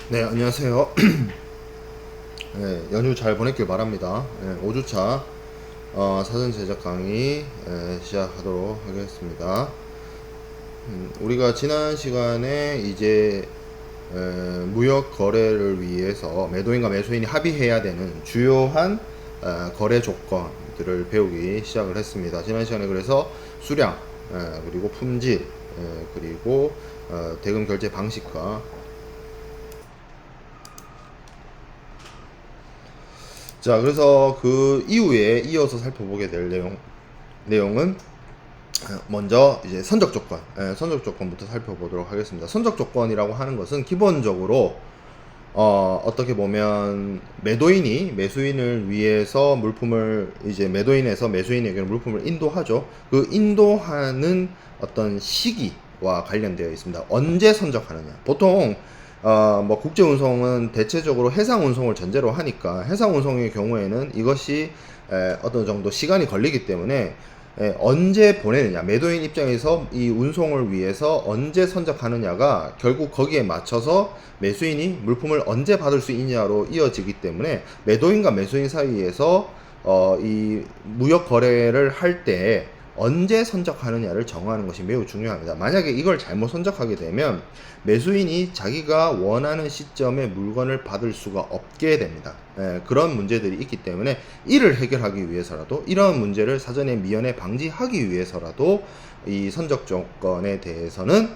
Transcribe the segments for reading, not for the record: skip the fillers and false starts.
네, 안녕하세요. 네, 연휴 잘 보냈길 바랍니다. 네, 5주차 사전 제작 강의 시작하도록 하겠습니다. 우리가 지난 시간에 이제 무역 거래를 위해서 매도인과 매수인이 합의해야 되는 주요한 거래 조건들을 배우기 시작을 했습니다. 지난 시간에 그래서 수량, 그리고 품질, 그리고 대금 결제 방식과 자, 그래서 그 이후에 이어서 살펴보게 될 내용은 먼저 이제 선적 조건, 선적 조건부터 살펴보도록 하겠습니다. 선적 조건이라고 하는 것은 기본적으로 어떻게 보면 매도인이 매수인을 위해서 물품을 이제 매도인에서 매수인에게 물품을 인도하죠. 그 인도하는 어떤 시기와 관련되어 있습니다. 언제 선적하느냐. 보통 뭐 국제 운송은 대체적으로 해상 운송을 전제로 하니까 해상 운송의 경우에는 이것이 어떤 정도 시간이 걸리기 때문에 언제 보내느냐, 매도인 입장에서 이 운송을 위해서 언제 선적하느냐가 결국 거기에 맞춰서 매수인이 물품을 언제 받을 수 있냐로 이어지기 때문에 매도인과 매수인 사이에서 이 무역 거래를 할 때 언제 선적하느냐를 정하는 것이 매우 중요합니다. 만약에 이걸 잘못 선적하게 되면 매수인이 자기가 원하는 시점에 물건을 받을 수가 없게 됩니다. 그런 문제들이 있기 때문에 이를 해결하기 위해서라도, 이런 문제를 사전에 미연에 방지하기 위해서라도 이 선적 조건에 대해서는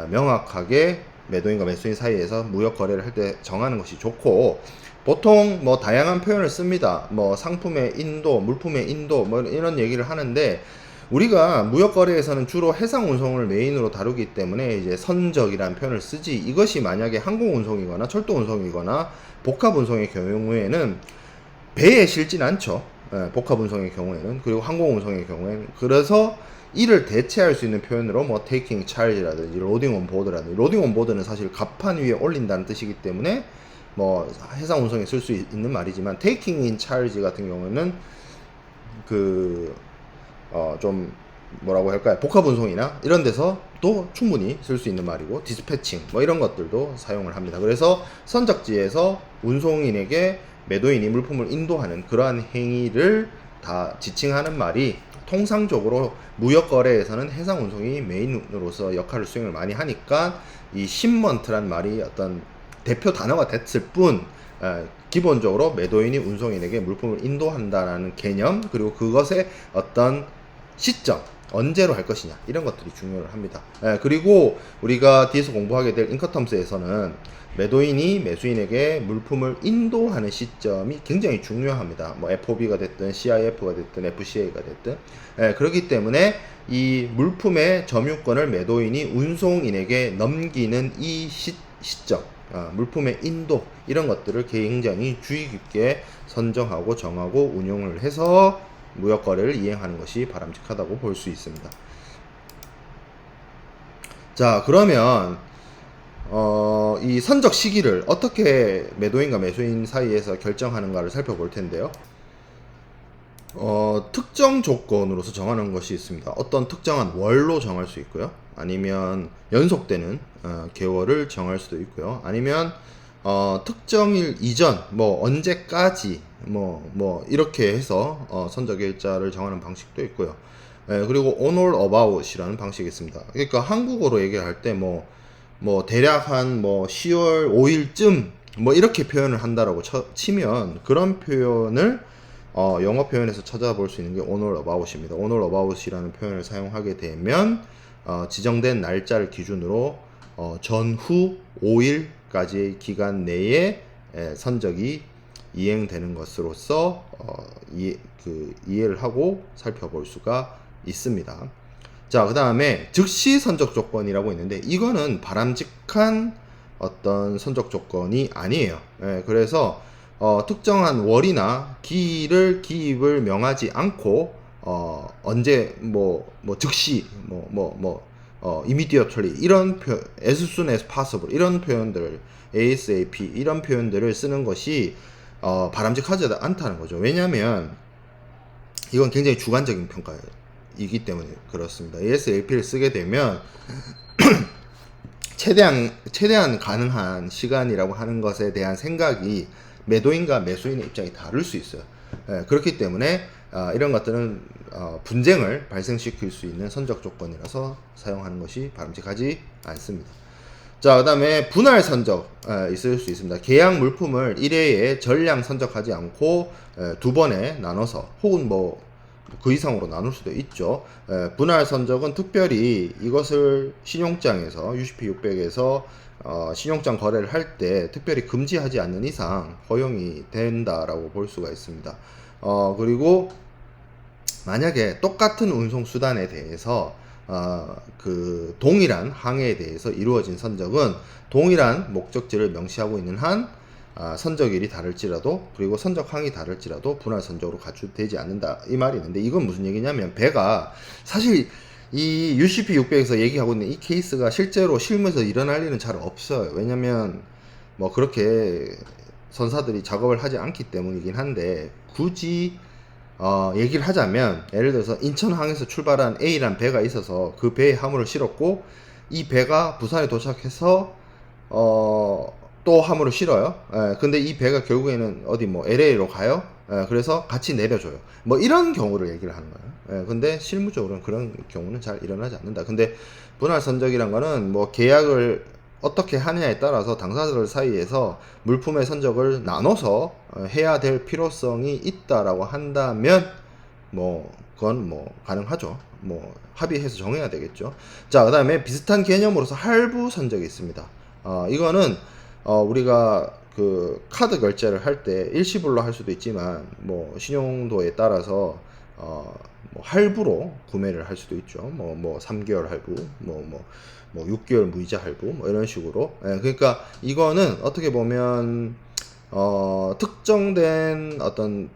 명확하게 매도인과 매수인 사이에서 무역 거래를 할 때 정하는 것이 좋고, 보통 뭐 다양한 표현을 씁니다. 뭐 상품의 인도, 물품의 인도, 뭐 이런 얘기를 하는데, 우리가 무역 거래에서는 주로 해상 운송을 메인으로 다루기 때문에 이제 선적이라는 표현을 쓰지, 이것이 만약에 항공 운송이거나 철도 운송이거나 복합 운송의 경우에는 배에 실진 않죠. 복합 운송의 경우에는. 그리고 항공 운송의 경우에는. 그래서 이를 대체할 수 있는 표현으로 뭐 taking charge라든지 loading on board라든지, loading on board는 사실 갑판 위에 올린다는 뜻이기 때문에 뭐 해상 운송에 쓸 수 있는 말이지만, taking in charge 같은 경우는 그 좀 뭐라고 할까요? 복합 운송이나 이런 데서 또 충분히 쓸 수 있는 말이고, 디스패칭 뭐 이런 것들도 사용을 합니다. 그래서 선적지에서 운송인에게 매도인이 물품을 인도하는 그러한 행위를 다 지칭하는 말이, 통상적으로 무역 거래에서는 해상 운송이 메인으로서 역할을 수행을 많이 하니까 이 shipment란 말이 어떤 대표 단어가 됐을 뿐, 기본적으로 매도인이 운송인에게 물품을 인도한다라는 개념, 그리고 그것의 어떤 시점, 언제로 할 것이냐, 이런 것들이 중요를 합니다. 그리고 우리가 뒤에서 공부하게 될 인커텀스에서는 매도인이 매수인에게 물품을 인도하는 시점이 굉장히 중요합니다. 뭐 FOB가 됐든 CIF가 됐든 FCA가 됐든. 그렇기 때문에 이 물품의 점유권을 매도인이 운송인에게 넘기는 이 시점, 물품의 인도, 이런 것들을 굉장히 주의 깊게 선정하고 정하고 운용을 해서 무역 거래를 이행하는 것이 바람직하다고 볼 수 있습니다. 자, 그러면 이 선적 시기를 어떻게 매도인과 매수인 사이에서 결정하는가를 살펴볼 텐데요. 특정 조건으로서 정하는 것이 있습니다. 어떤 특정한 월로 정할 수 있고요. 아니면 연속되는 개월을 정할 수도 있고요. 아니면 특정일 이전, 뭐 언제까지, 뭐 이렇게 해서 선적 일자를 정하는 방식도 있고요. 그리고 on or about이라는 방식이 있습니다. 그러니까 한국어로 얘기할 때 뭐 대략 한 뭐 10월 5일쯤 뭐 이렇게 표현을 한다라고 치면, 그런 표현을 영어 표현에서 찾아볼 수 있는 게 on or about입니다. on or about이라는 표현을 사용하게 되면 지정된 날짜를 기준으로 전후 5일까지의 기간 내에 선적이 이행되는 것으로서 이해를 하고 살펴볼 수가 있습니다. 자, 그 다음에 즉시 선적 조건이라고 있는데, 이거는 바람직한 어떤 선적 조건이 아니에요. 그래서 특정한 월이나 기입을 명하지 않고 언제 즉시 immediately 이런 표현, as soon as possible 이런 표현들, ASAP 이런 표현들을 쓰는 것이 바람직하지 않다는 거죠. 왜냐하면 이건 굉장히 주관적인 평가이기 때문에 그렇습니다. ASAP를 쓰게 되면 최대한 가능한 시간이라고 하는 것에 대한 생각이 매도인과 매수인의 입장이 다를 수 있어요. 그렇기 때문에 이런 것들은 분쟁을 발생시킬 수 있는 선적 조건이라서 사용하는 것이 바람직하지 않습니다. 자, 그 다음에 분할 선적 있을 수 있습니다. 계약 물품을 1회에 전량 선적하지 않고 2번에 나눠서 혹은 뭐 그 이상으로 나눌 수도 있죠. 분할 선적은 특별히 이것을 신용장에서 UCP 600에서 신용장 거래를 할 때 특별히 금지하지 않는 이상 허용이 된다라고 볼 수가 있습니다. 그리고 만약에 똑같은 운송 수단에 대해서 그 동일한 항해에 대해서 이루어진 선적은 동일한 목적지를 명시하고 있는 한 선적일이 다를지라도 그리고 선적항이 다를지라도 분할 선적으로 가출되지 않는다 이 말이 있는데, 이건 무슨 얘기냐면 배가 사실 이 UCP 600에서 얘기하고 있는 이 케이스가 실제로 실무에서 일어날 일은 잘 없어요. 왜냐면 뭐 그렇게 선사들이 작업을 하지 않기 때문이긴 한데, 굳이 얘기를 하자면 예를 들어서 인천항에서 출발한 A란 배가 있어서 그 배에 화물을 실었고 이 배가 부산에 도착해서 또 화물을 실어요. 근데 이 배가 결국에는 어디 뭐 LA로 가요. 그래서 같이 내려줘요. 뭐 이런 경우를 얘기를 하는 거예요. 근데 실무적으로는 그런 경우는 잘 일어나지 않는다. 근데 분할 선적이란 거는 뭐 계약을 어떻게 하느냐에 따라서 당사자들 사이에서 물품의 선적을 나눠서 해야 될 필요성이 있다라고 한다면 뭐 그건 뭐 가능하죠. 뭐 합의해서 정해야 되겠죠. 자, 그 다음에 비슷한 개념으로서 할부 선적이 있습니다. 이거는 우리가 그 카드 결제를 할 때 일시불로 할 수도 있지만 뭐 신용도에 따라서 뭐 할부로 구매를 할 수도 있죠. 뭐 3개월 할부, 뭐 6개월 무이자 할부, 뭐 이런 식으로. 그러니까 이거는 어떻게 보면 특정된 어떤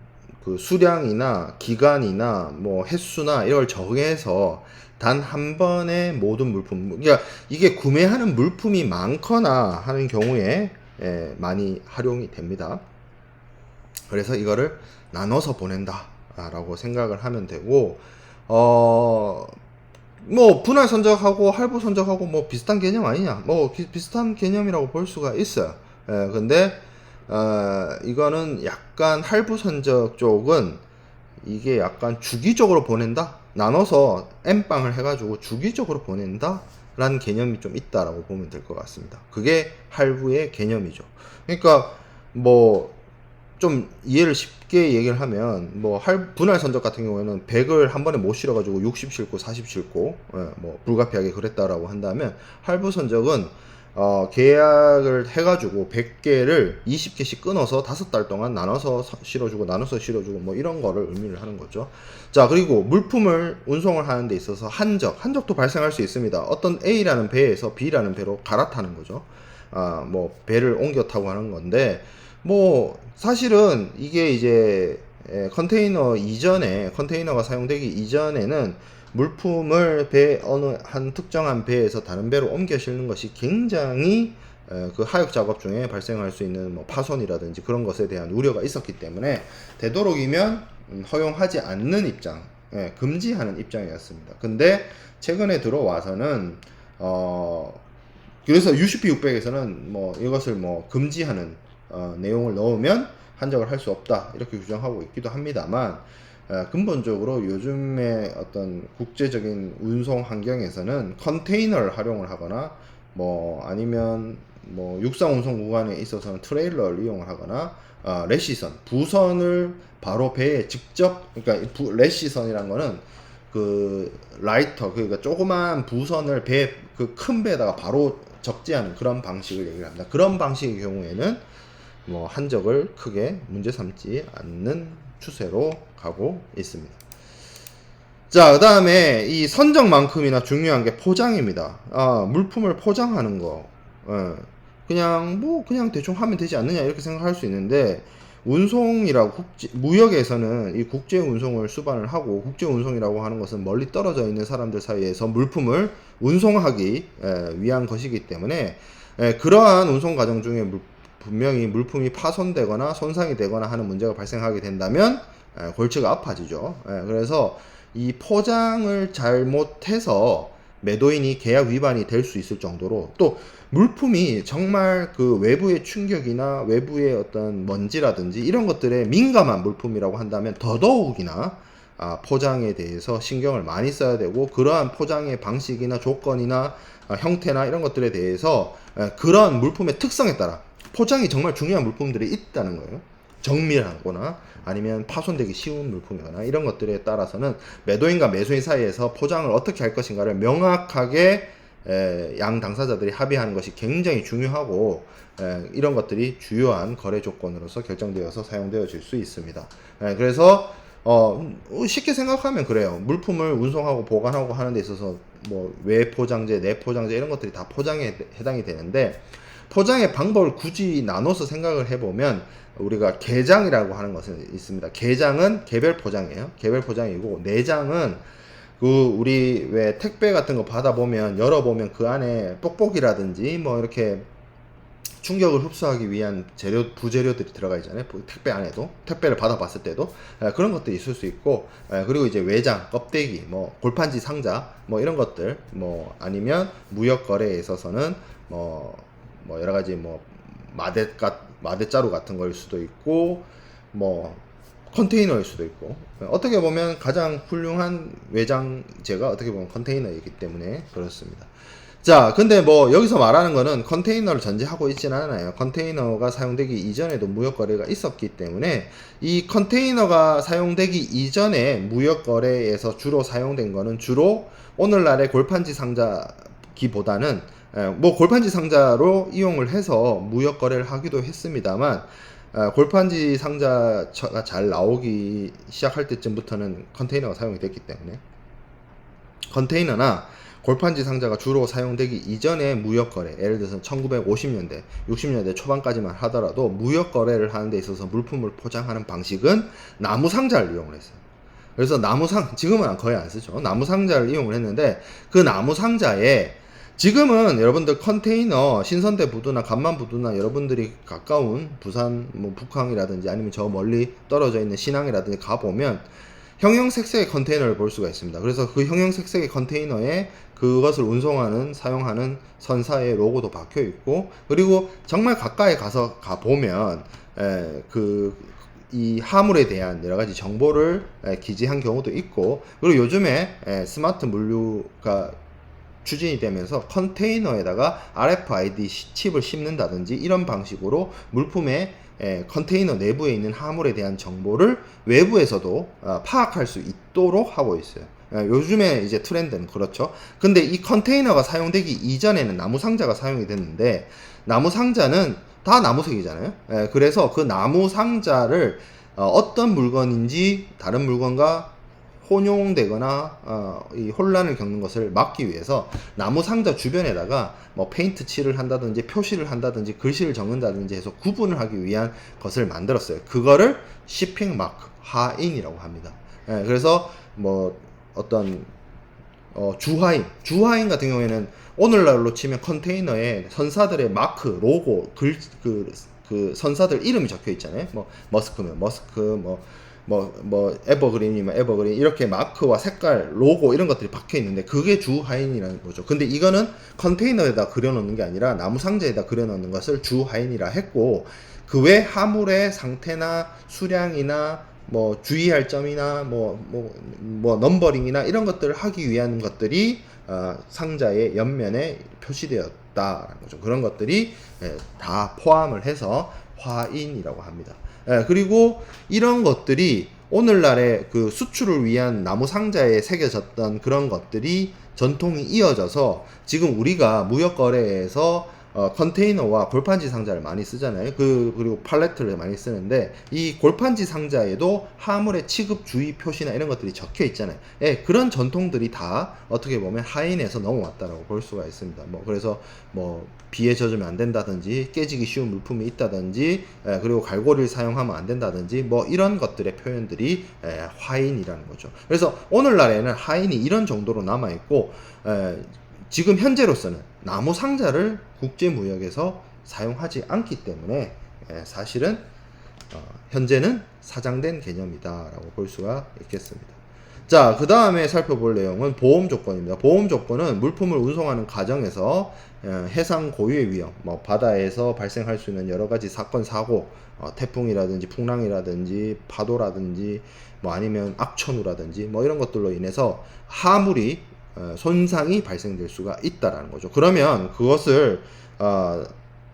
그 수량이나 기간이나 뭐 횟수나 이걸 정해서 단 한 번에 모든 물품, 그러니까 이게 구매하는 물품이 많거나 하는 경우에 많이 활용이 됩니다. 그래서 이거를 나눠서 보낸다 라고 생각을 하면 되고, 뭐 분할 선적하고 할부 선적하고 뭐 비슷한 개념 아니냐, 뭐 비슷한 개념이라고 볼 수가 있어요. 근데 이거는 약간 할부 선적 쪽은 이게 약간 주기적으로 보낸다, 나눠서 N방을 해가지고 주기적으로 보낸다 라는 개념이 좀 있다라고 보면 될 것 같습니다. 그게 할부의 개념이죠. 그러니까 뭐 좀 이해를 쉽게 얘기를 하면, 뭐 분할 선적 같은 경우에는 100을 한 번에 못 실어가지고 60 실고 40 실고 뭐 불가피하게 그랬다라고 한다면, 할부 선적은 계약을 해가지고 100개를 20개씩 끊어서 5달 동안 나눠서 실어주고 나눠서 실어주고 뭐 이런 거를 의미를 하는 거죠. 자, 그리고 물품을 운송을 하는 데 있어서 한적도 발생할 수 있습니다. 어떤 A라는 배에서 B라는 배로 갈아타는 거죠. 뭐 배를 옮겨 타고 하는 건데, 뭐 사실은 이게 이제 컨테이너가 사용되기 이전에는 물품을 어느 한 특정한 배에서 다른 배로 옮겨 실는 것이 굉장히 그 하역 작업 중에 발생할 수 있는 뭐 파손이라든지 그런 것에 대한 우려가 있었기 때문에 되도록이면 허용하지 않는 입장, 금지하는 입장이었습니다. 근데 최근에 들어와서는 그래서 UCP 600에서는 뭐 이것을 뭐 금지하는 내용을 넣으면 한적을 할 수 없다 이렇게 규정하고 있기도 합니다만, 근본적으로 요즘의 어떤 국제적인 운송 환경에서는 컨테이너를 활용을 하거나 뭐 아니면 뭐 육상 운송 구간에 있어서는 트레일러를 이용을 하거나 레시선, 부선을 바로 배에 직접, 그러니까 레시선이란 거는 그 라이터, 그러니까 조그만 부선을 그 큰 배에다가 바로 적재하는 그런 방식을 얘기를 합니다. 그런 방식의 경우에는 뭐 한적을 크게 문제 삼지 않는 추세로 가고 있습니다. 자, 그 다음에 이 선적만큼이나 중요한 게 포장입니다. 물품을 포장하는 거, 그냥 대충 하면 되지 않느냐 이렇게 생각할 수 있는데, 운송이라고 무역에서는 이 국제 운송을 수반을 하고, 국제 운송이라고 하는 것은 멀리 떨어져 있는 사람들 사이에서 물품을 운송하기 위한 것이기 때문에, 그러한 운송 과정 중에 분명히 물품이 파손되거나 손상이 되거나 하는 문제가 발생하게 된다면 골치가 아파지죠. 그래서 이 포장을 잘못해서 매도인이 계약 위반이 될 수 있을 정도로, 또 물품이 정말 그 외부의 충격이나 외부의 어떤 먼지라든지 이런 것들에 민감한 물품이라고 한다면 더더욱이나 포장에 대해서 신경을 많이 써야 되고, 그러한 포장의 방식이나 조건이나 형태나 이런 것들에 대해서 그런 물품의 특성에 따라 포장이 정말 중요한 물품들이 있다는 거예요. 정밀하거나 아니면 파손되기 쉬운 물품이거나 이런 것들에 따라서는 매도인과 매수인 사이에서 포장을 어떻게 할 것인가를 명확하게 양 당사자들이 합의하는 것이 굉장히 중요하고, 이런 것들이 주요한 거래 조건으로서 결정되어서 사용되어질 수 있습니다. 그래서 쉽게 생각하면 그래요. 물품을 운송하고 보관하고 하는 데 있어서 뭐 외포장재, 내포장재 이런 것들이 다 포장에 해당이 되는데, 포장의 방법을 굳이 나눠서 생각을 해보면 우리가 개장이라고 하는 것은 있습니다. 개장은 개별 포장이에요. 개별 포장이고, 내장은 그 우리 왜 택배 같은 거 받아보면 열어보면 그 안에 뽁뽁이라든지 뭐 이렇게 충격을 흡수하기 위한 재료, 부재료들이 들어가 있잖아요. 택배 안에도, 택배를 받아봤을 때도 그런 것들이 있을 수 있고, 그리고 이제 외장, 껍데기, 뭐 골판지 상자, 뭐 이런 것들, 뭐 아니면 무역 거래에 있어서는 뭐 여러 가지 뭐 마대자루 같은 거일 수도 있고, 뭐 컨테이너일 수도 있고, 어떻게 보면 가장 훌륭한 외장재가 어떻게 보면 컨테이너이기 때문에 그렇습니다. 자, 근데 뭐 여기서 말하는 거는 컨테이너를 전제하고 있지는 않아요. 컨테이너가 사용되기 이전에도 무역거래가 있었기 때문에, 이 컨테이너가 사용되기 이전에 무역거래에서 주로 사용된 거는 주로 오늘날의 골판지 상자기보다는 뭐 골판지 상자로 이용을 해서 무역거래를 하기도 했습니다만, 골판지 상자가 잘 나오기 시작할 때쯤부터는 컨테이너가 사용이 됐기 때문에, 컨테이너나 골판지 상자가 주로 사용되기 이전에 무역거래, 예를 들어서 1950년대, 60년대 초반까지만 하더라도 무역거래를 하는 데 있어서 물품을 포장하는 방식은 나무 상자를 이용을 했어요. 그래서 지금은 거의 안 쓰죠. 나무 상자를 이용을 했는데, 그 나무 상자에 지금은 여러분들 컨테이너, 신선대 부두나 간만 부두나 여러분들이 가까운 부산, 뭐 북항이라든지 아니면 저 멀리 떨어져 있는 신항이라든지 가보면 형형색색의 컨테이너를 볼 수가 있습니다. 그래서 그 형형색색의 컨테이너에 그것을 운송하는, 사용하는 선사의 로고도 박혀 있고, 그리고 정말 가까이 가보면 이 화물에 대한 여러 가지 정보를 기재한 경우도 있고, 그리고 요즘에 스마트 물류가 추진이 되면서 컨테이너에다가 RFID 칩을 심는다든지 이런 방식으로 물품의 컨테이너 내부에 있는 화물에 대한 정보를 외부에서도 파악할 수 있도록 하고 있어요. 요즘에 이제 트렌드는 그렇죠. 근데 이 컨테이너가 사용되기 이전에는 나무 상자가 사용이 됐는데, 나무 상자는 다 나무색이잖아요. 그래서 그 나무 상자를 어떤 물건인지 다른 물건과 혼용되거나 이 혼란을 겪는 것을 막기 위해서 나무 상자 주변에다가 뭐 페인트 칠을 한다든지 표시를 한다든지 글씨를 적는다든지 해서 구분을 하기 위한 것을 만들었어요. 그거를 shipping mark, 하인이라고 합니다. 그래서 뭐 어떤 주하인 같은 경우에는 오늘날로 치면 컨테이너에 선사들의 마크, 로고, 그 선사들 이름이 적혀 있잖아요. 뭐 머스크면 머스크, 에버그린이면 에버그린, 이렇게 마크와 색깔, 로고 이런 것들이 박혀 있는데 그게 주하인이라는 거죠. 근데 이거는 컨테이너에다 그려놓는 게 아니라 나무 상자에다 그려놓는 것을 주하인이라 했고, 그 외 화물의 상태나 수량이나 뭐 주의할 점이나 뭐 넘버링이나 이런 것들을 하기 위한 것들이 상자의 옆면에 표시되었다라는 거죠. 그런 것들이 다 포함을 해서 화인이라고 합니다. 그리고 이런 것들이 오늘날의 그 수출을 위한 나무 상자에 새겨졌던 그런 것들이 전통이 이어져서 지금 우리가 무역 거래에서 컨테이너와 골판지 상자를 많이 쓰잖아요. 그리고 팔레트를 많이 쓰는데, 이 골판지 상자에도 화물의 취급 주의 표시나 이런 것들이 적혀 있잖아요. 그런 전통들이 다 어떻게 보면 하인에서 넘어왔다라고 볼 수가 있습니다. 그래서 비에 젖으면 안 된다든지, 깨지기 쉬운 물품이 있다든지, 그리고 갈고리를 사용하면 안 된다든지, 이런 것들의 표현들이 하인이라는 거죠. 그래서 오늘날에는 하인이 이런 정도로 남아있고, 지금 현재로서는 나무 상자를 국제무역에서 사용하지 않기 때문에 사실은 현재는 사장된 개념이다 라고 볼 수가 있겠습니다. 자, 그 다음에 살펴볼 내용은 보험 조건입니다. 보험 조건은 물품을 운송하는 과정에서 해상 고유의 위험, 뭐 바다에서 발생할 수 있는 여러 가지 사건 사고, 태풍이라든지 풍랑이라든지 파도라든지 뭐 아니면 악천후라든지 뭐 이런 것들로 인해서 하물이 손상이 발생될 수가 있다라는 거죠. 그러면 그것을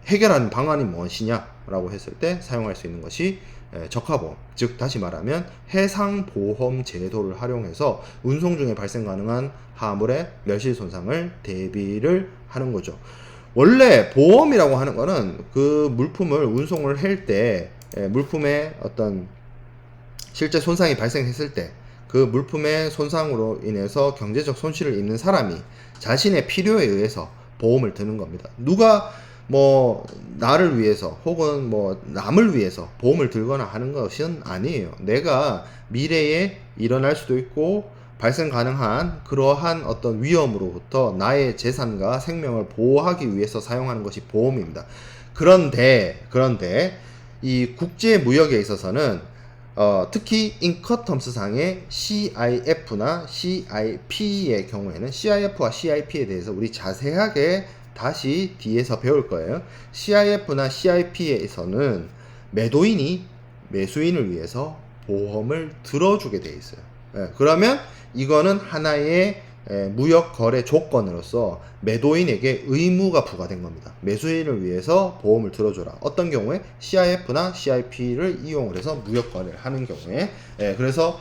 해결하는 방안이 무엇이냐라고 했을 때 사용할 수 있는 것이 적하보험, 즉 다시 말하면 해상보험 제도를 활용해서 운송 중에 발생 가능한 하물의 멸실손상을 대비를 하는 거죠. 원래 보험이라고 하는 거는 그 물품을 운송을 할 때 물품의 어떤 실제 손상이 발생했을 때 그 물품의 손상으로 인해서 경제적 손실을 입는 사람이 자신의 필요에 의해서 보험을 드는 겁니다. 누가 뭐 나를 위해서 혹은 뭐 남을 위해서 보험을 들거나 하는 것은 아니에요. 내가 미래에 일어날 수도 있고 발생 가능한 그러한 어떤 위험으로부터 나의 재산과 생명을 보호하기 위해서 사용하는 것이 보험입니다. 그런데 이 국제 무역에 있어서는 특히 인커텀스 상의 CIF나 CIP의 경우에는 CIF와 CIP에 대해서 우리 자세하게 다시 뒤에서 배울 거예요. CIF나 CIP에서는 매도인이 매수인을 위해서 보험을 들어주게 돼 있어요. 그러면 이거는 하나의 무역 거래 조건으로서 매도인에게 의무가 부과된 겁니다. 매수인을 위해서 보험을 들어줘라. 어떤 경우에 CIF나 CIP를 이용을 해서 무역 거래를 하는 경우에 그래서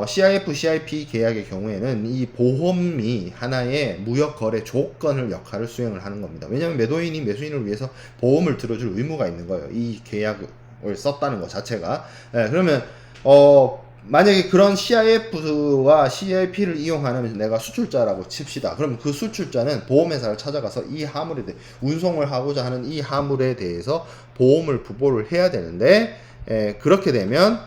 CIF, CIP 계약의 경우에는 이 보험이 하나의 무역 거래 조건을 역할을 수행을 하는 겁니다. 왜냐하면 매도인이 매수인을 위해서 보험을 들어줄 의무가 있는 거예요. 이 계약을 썼다는 것 자체가. 그러면 만약에 그런 CIF와 CIP를 이용하는 내가 수출자라고 칩시다. 그럼 그 수출자는 보험회사를 찾아가서 이 하물에 대해 운송을 하고자 하는 이 하물에 대해서 보험을 부보를 해야 되는데 그렇게 되면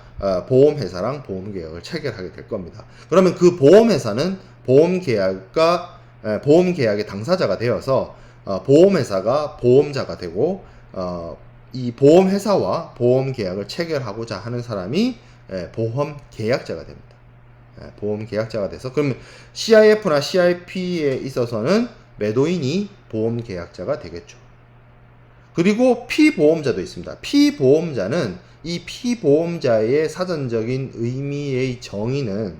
보험회사랑 보험계약을 체결하게 될 겁니다. 그러면 그 보험회사는 보험계약의 당사자가 되어서 보험회사가 보험자가 되고 이 보험회사와 보험계약을 체결하고자 하는 사람이 보험 계약자가 됩니다. 보험 계약자가 돼서 그러면 CIF나 CIP에 있어서는 매도인이 보험 계약자가 되겠죠. 그리고 피보험자도 있습니다. 피보험자는 이 피보험자의 사전적인 의미의 정의는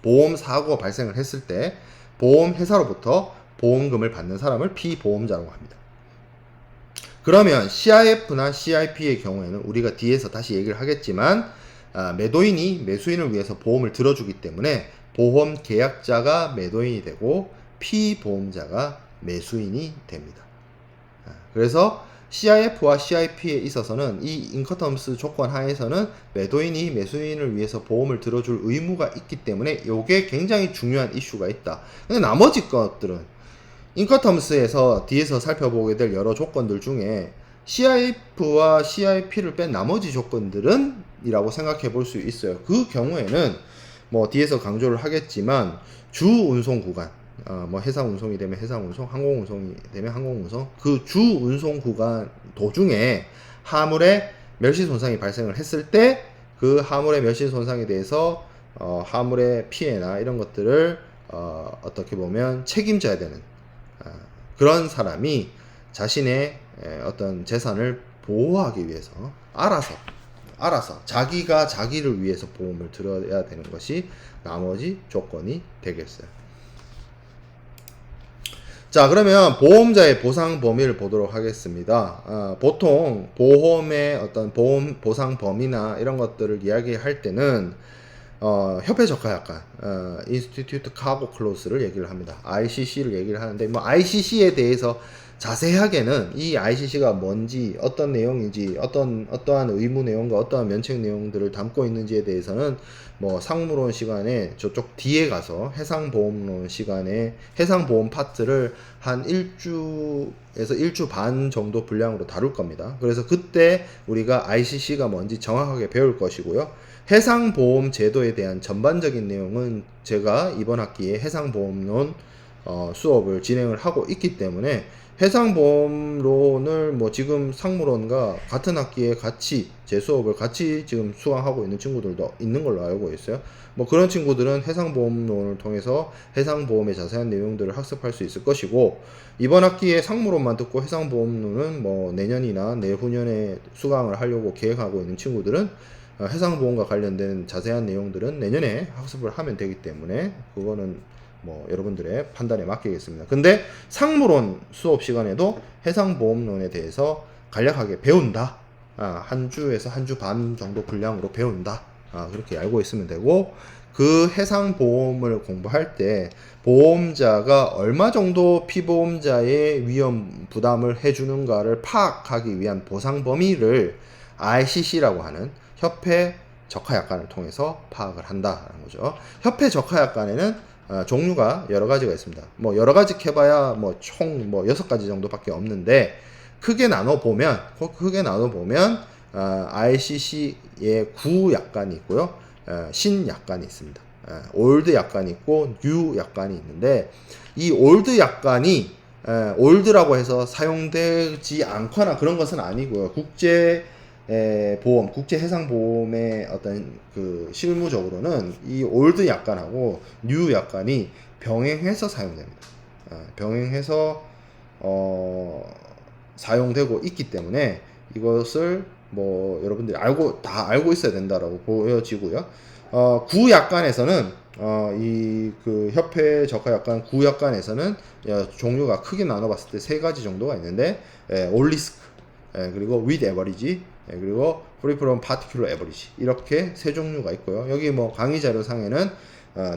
보험 사고가 발생을 했을 때 보험회사로부터 보험금을 받는 사람을 피보험자라고 합니다. 그러면 CIF나 CIP의 경우에는 우리가 뒤에서 다시 얘기를 하겠지만 매도인이 매수인을 위해서 보험을 들어주기 때문에 보험 계약자가 매도인이 되고 피보험자가 매수인이 됩니다. 그래서 CIF와 CIP에 있어서는 이 인커텀스 조건 하에서는 매도인이 매수인을 위해서 보험을 들어줄 의무가 있기 때문에 이게 굉장히 중요한 이슈가 있다. 근데 나머지 것들은 인커텀스에서 뒤에서 살펴보게 될 여러 조건들 중에 CIF와 CIP를 뺀 나머지 조건들은 이라고 생각해 볼 수 있어요. 그 경우에는 뭐 뒤에서 강조를 하겠지만 주 운송 구간, 뭐 해상 운송이 되면 해상 운송, 항공 운송이 되면 항공 운송, 그 주 운송 구간 도중에 하물의 멸실 손상이 발생을 했을 때 그 하물의 멸실 손상에 대해서 하물의 피해나 이런 것들을 어떻게 보면 책임져야 되는 그런 사람이 자신의 어떤 재산을 보호하기 위해서 알아서 자기가 자기를 위해서 보험을 들어야 되는 것이 나머지 조건이 되겠어요. 자, 그러면 보험자의 보상 범위를 보도록 하겠습니다. 보통 보험의 어떤 보험 보상 범위나 이런 것들을 이야기할 때는 협회 적하약관, Institute Cargo Clause를 얘기를 합니다. ICC를 얘기를 하는데, 뭐, ICC에 대해서 자세하게는 이 ICC가 뭔지, 어떤 내용인지, 어떠한 의무 내용과 어떠한 면책 내용들을 담고 있는지에 대해서는 뭐, 상무론 시간에 저쪽 뒤에 가서 해상보험론 시간에 해상보험 파트를 한 1주에서 1주 반 정도 분량으로 다룰 겁니다. 그래서 그때 우리가 ICC가 뭔지 정확하게 배울 것이고요. 해상보험 제도에 대한 전반적인 내용은 제가 이번 학기에 해상보험론 수업을 진행을 하고 있기 때문에 해상보험론을 뭐 지금 상무론과 같은 학기에 같이 제 수업을 같이 지금 수강하고 있는 친구들도 있는 걸로 알고 있어요. 뭐 그런 친구들은 해상보험론을 통해서 해상보험의 자세한 내용들을 학습할 수 있을 것이고, 이번 학기에 상무론만 듣고 해상보험론은 뭐 내년이나 내후년에 수강을 하려고 계획하고 있는 친구들은 해상보험과 관련된 자세한 내용들은 내년에 학습을 하면 되기 때문에 그거는 뭐 여러분들의 판단에 맡기겠습니다. 근데 상무론 수업 시간에도 해상보험론에 대해서 간략하게 배운다. 한 주에서 한 주 반 정도 분량으로 배운다. 그렇게 알고 있으면 되고, 그 해상보험을 공부할 때 보험자가 얼마 정도 피보험자의 위험 부담을 해주는가를 파악하기 위한 보상 범위를 RCC라고 하는 협회 적하약관을 통해서 파악을 한다는 거죠. 협회 적하약관에는 종류가 여러 가지가 있습니다. 뭐 여러 가지 해봐야 뭐 총 뭐 6가지 정도밖에 없는데, 크게 나눠 보면 RCC의 구약관이 있고요, 신약관이 있습니다. 올드 약관이 있고 뉴 약관이 있는데, 이 올드 약관이 올드라고 해서 사용되지 않거나 그런 것은 아니고요. 국제 해상 보험의 어떤 그 실무적으로는 이 올드 약관하고 뉴 약관이 병행해서 사용됩니다. 병행해서 사용되고 있기 때문에 이것을 뭐 여러분들이 다 알고 있어야 된다라고 보여지고요. 구약관에서는 이 그 협회 적하약관 구약관에서는 종류가 크게 나눠봤을 때 3가지 정도가 있는데, 올 리스크, 그리고 with average, 그리고 free from particular average, 이렇게 3종류가 있고요. 여기 뭐 강의 자료상에는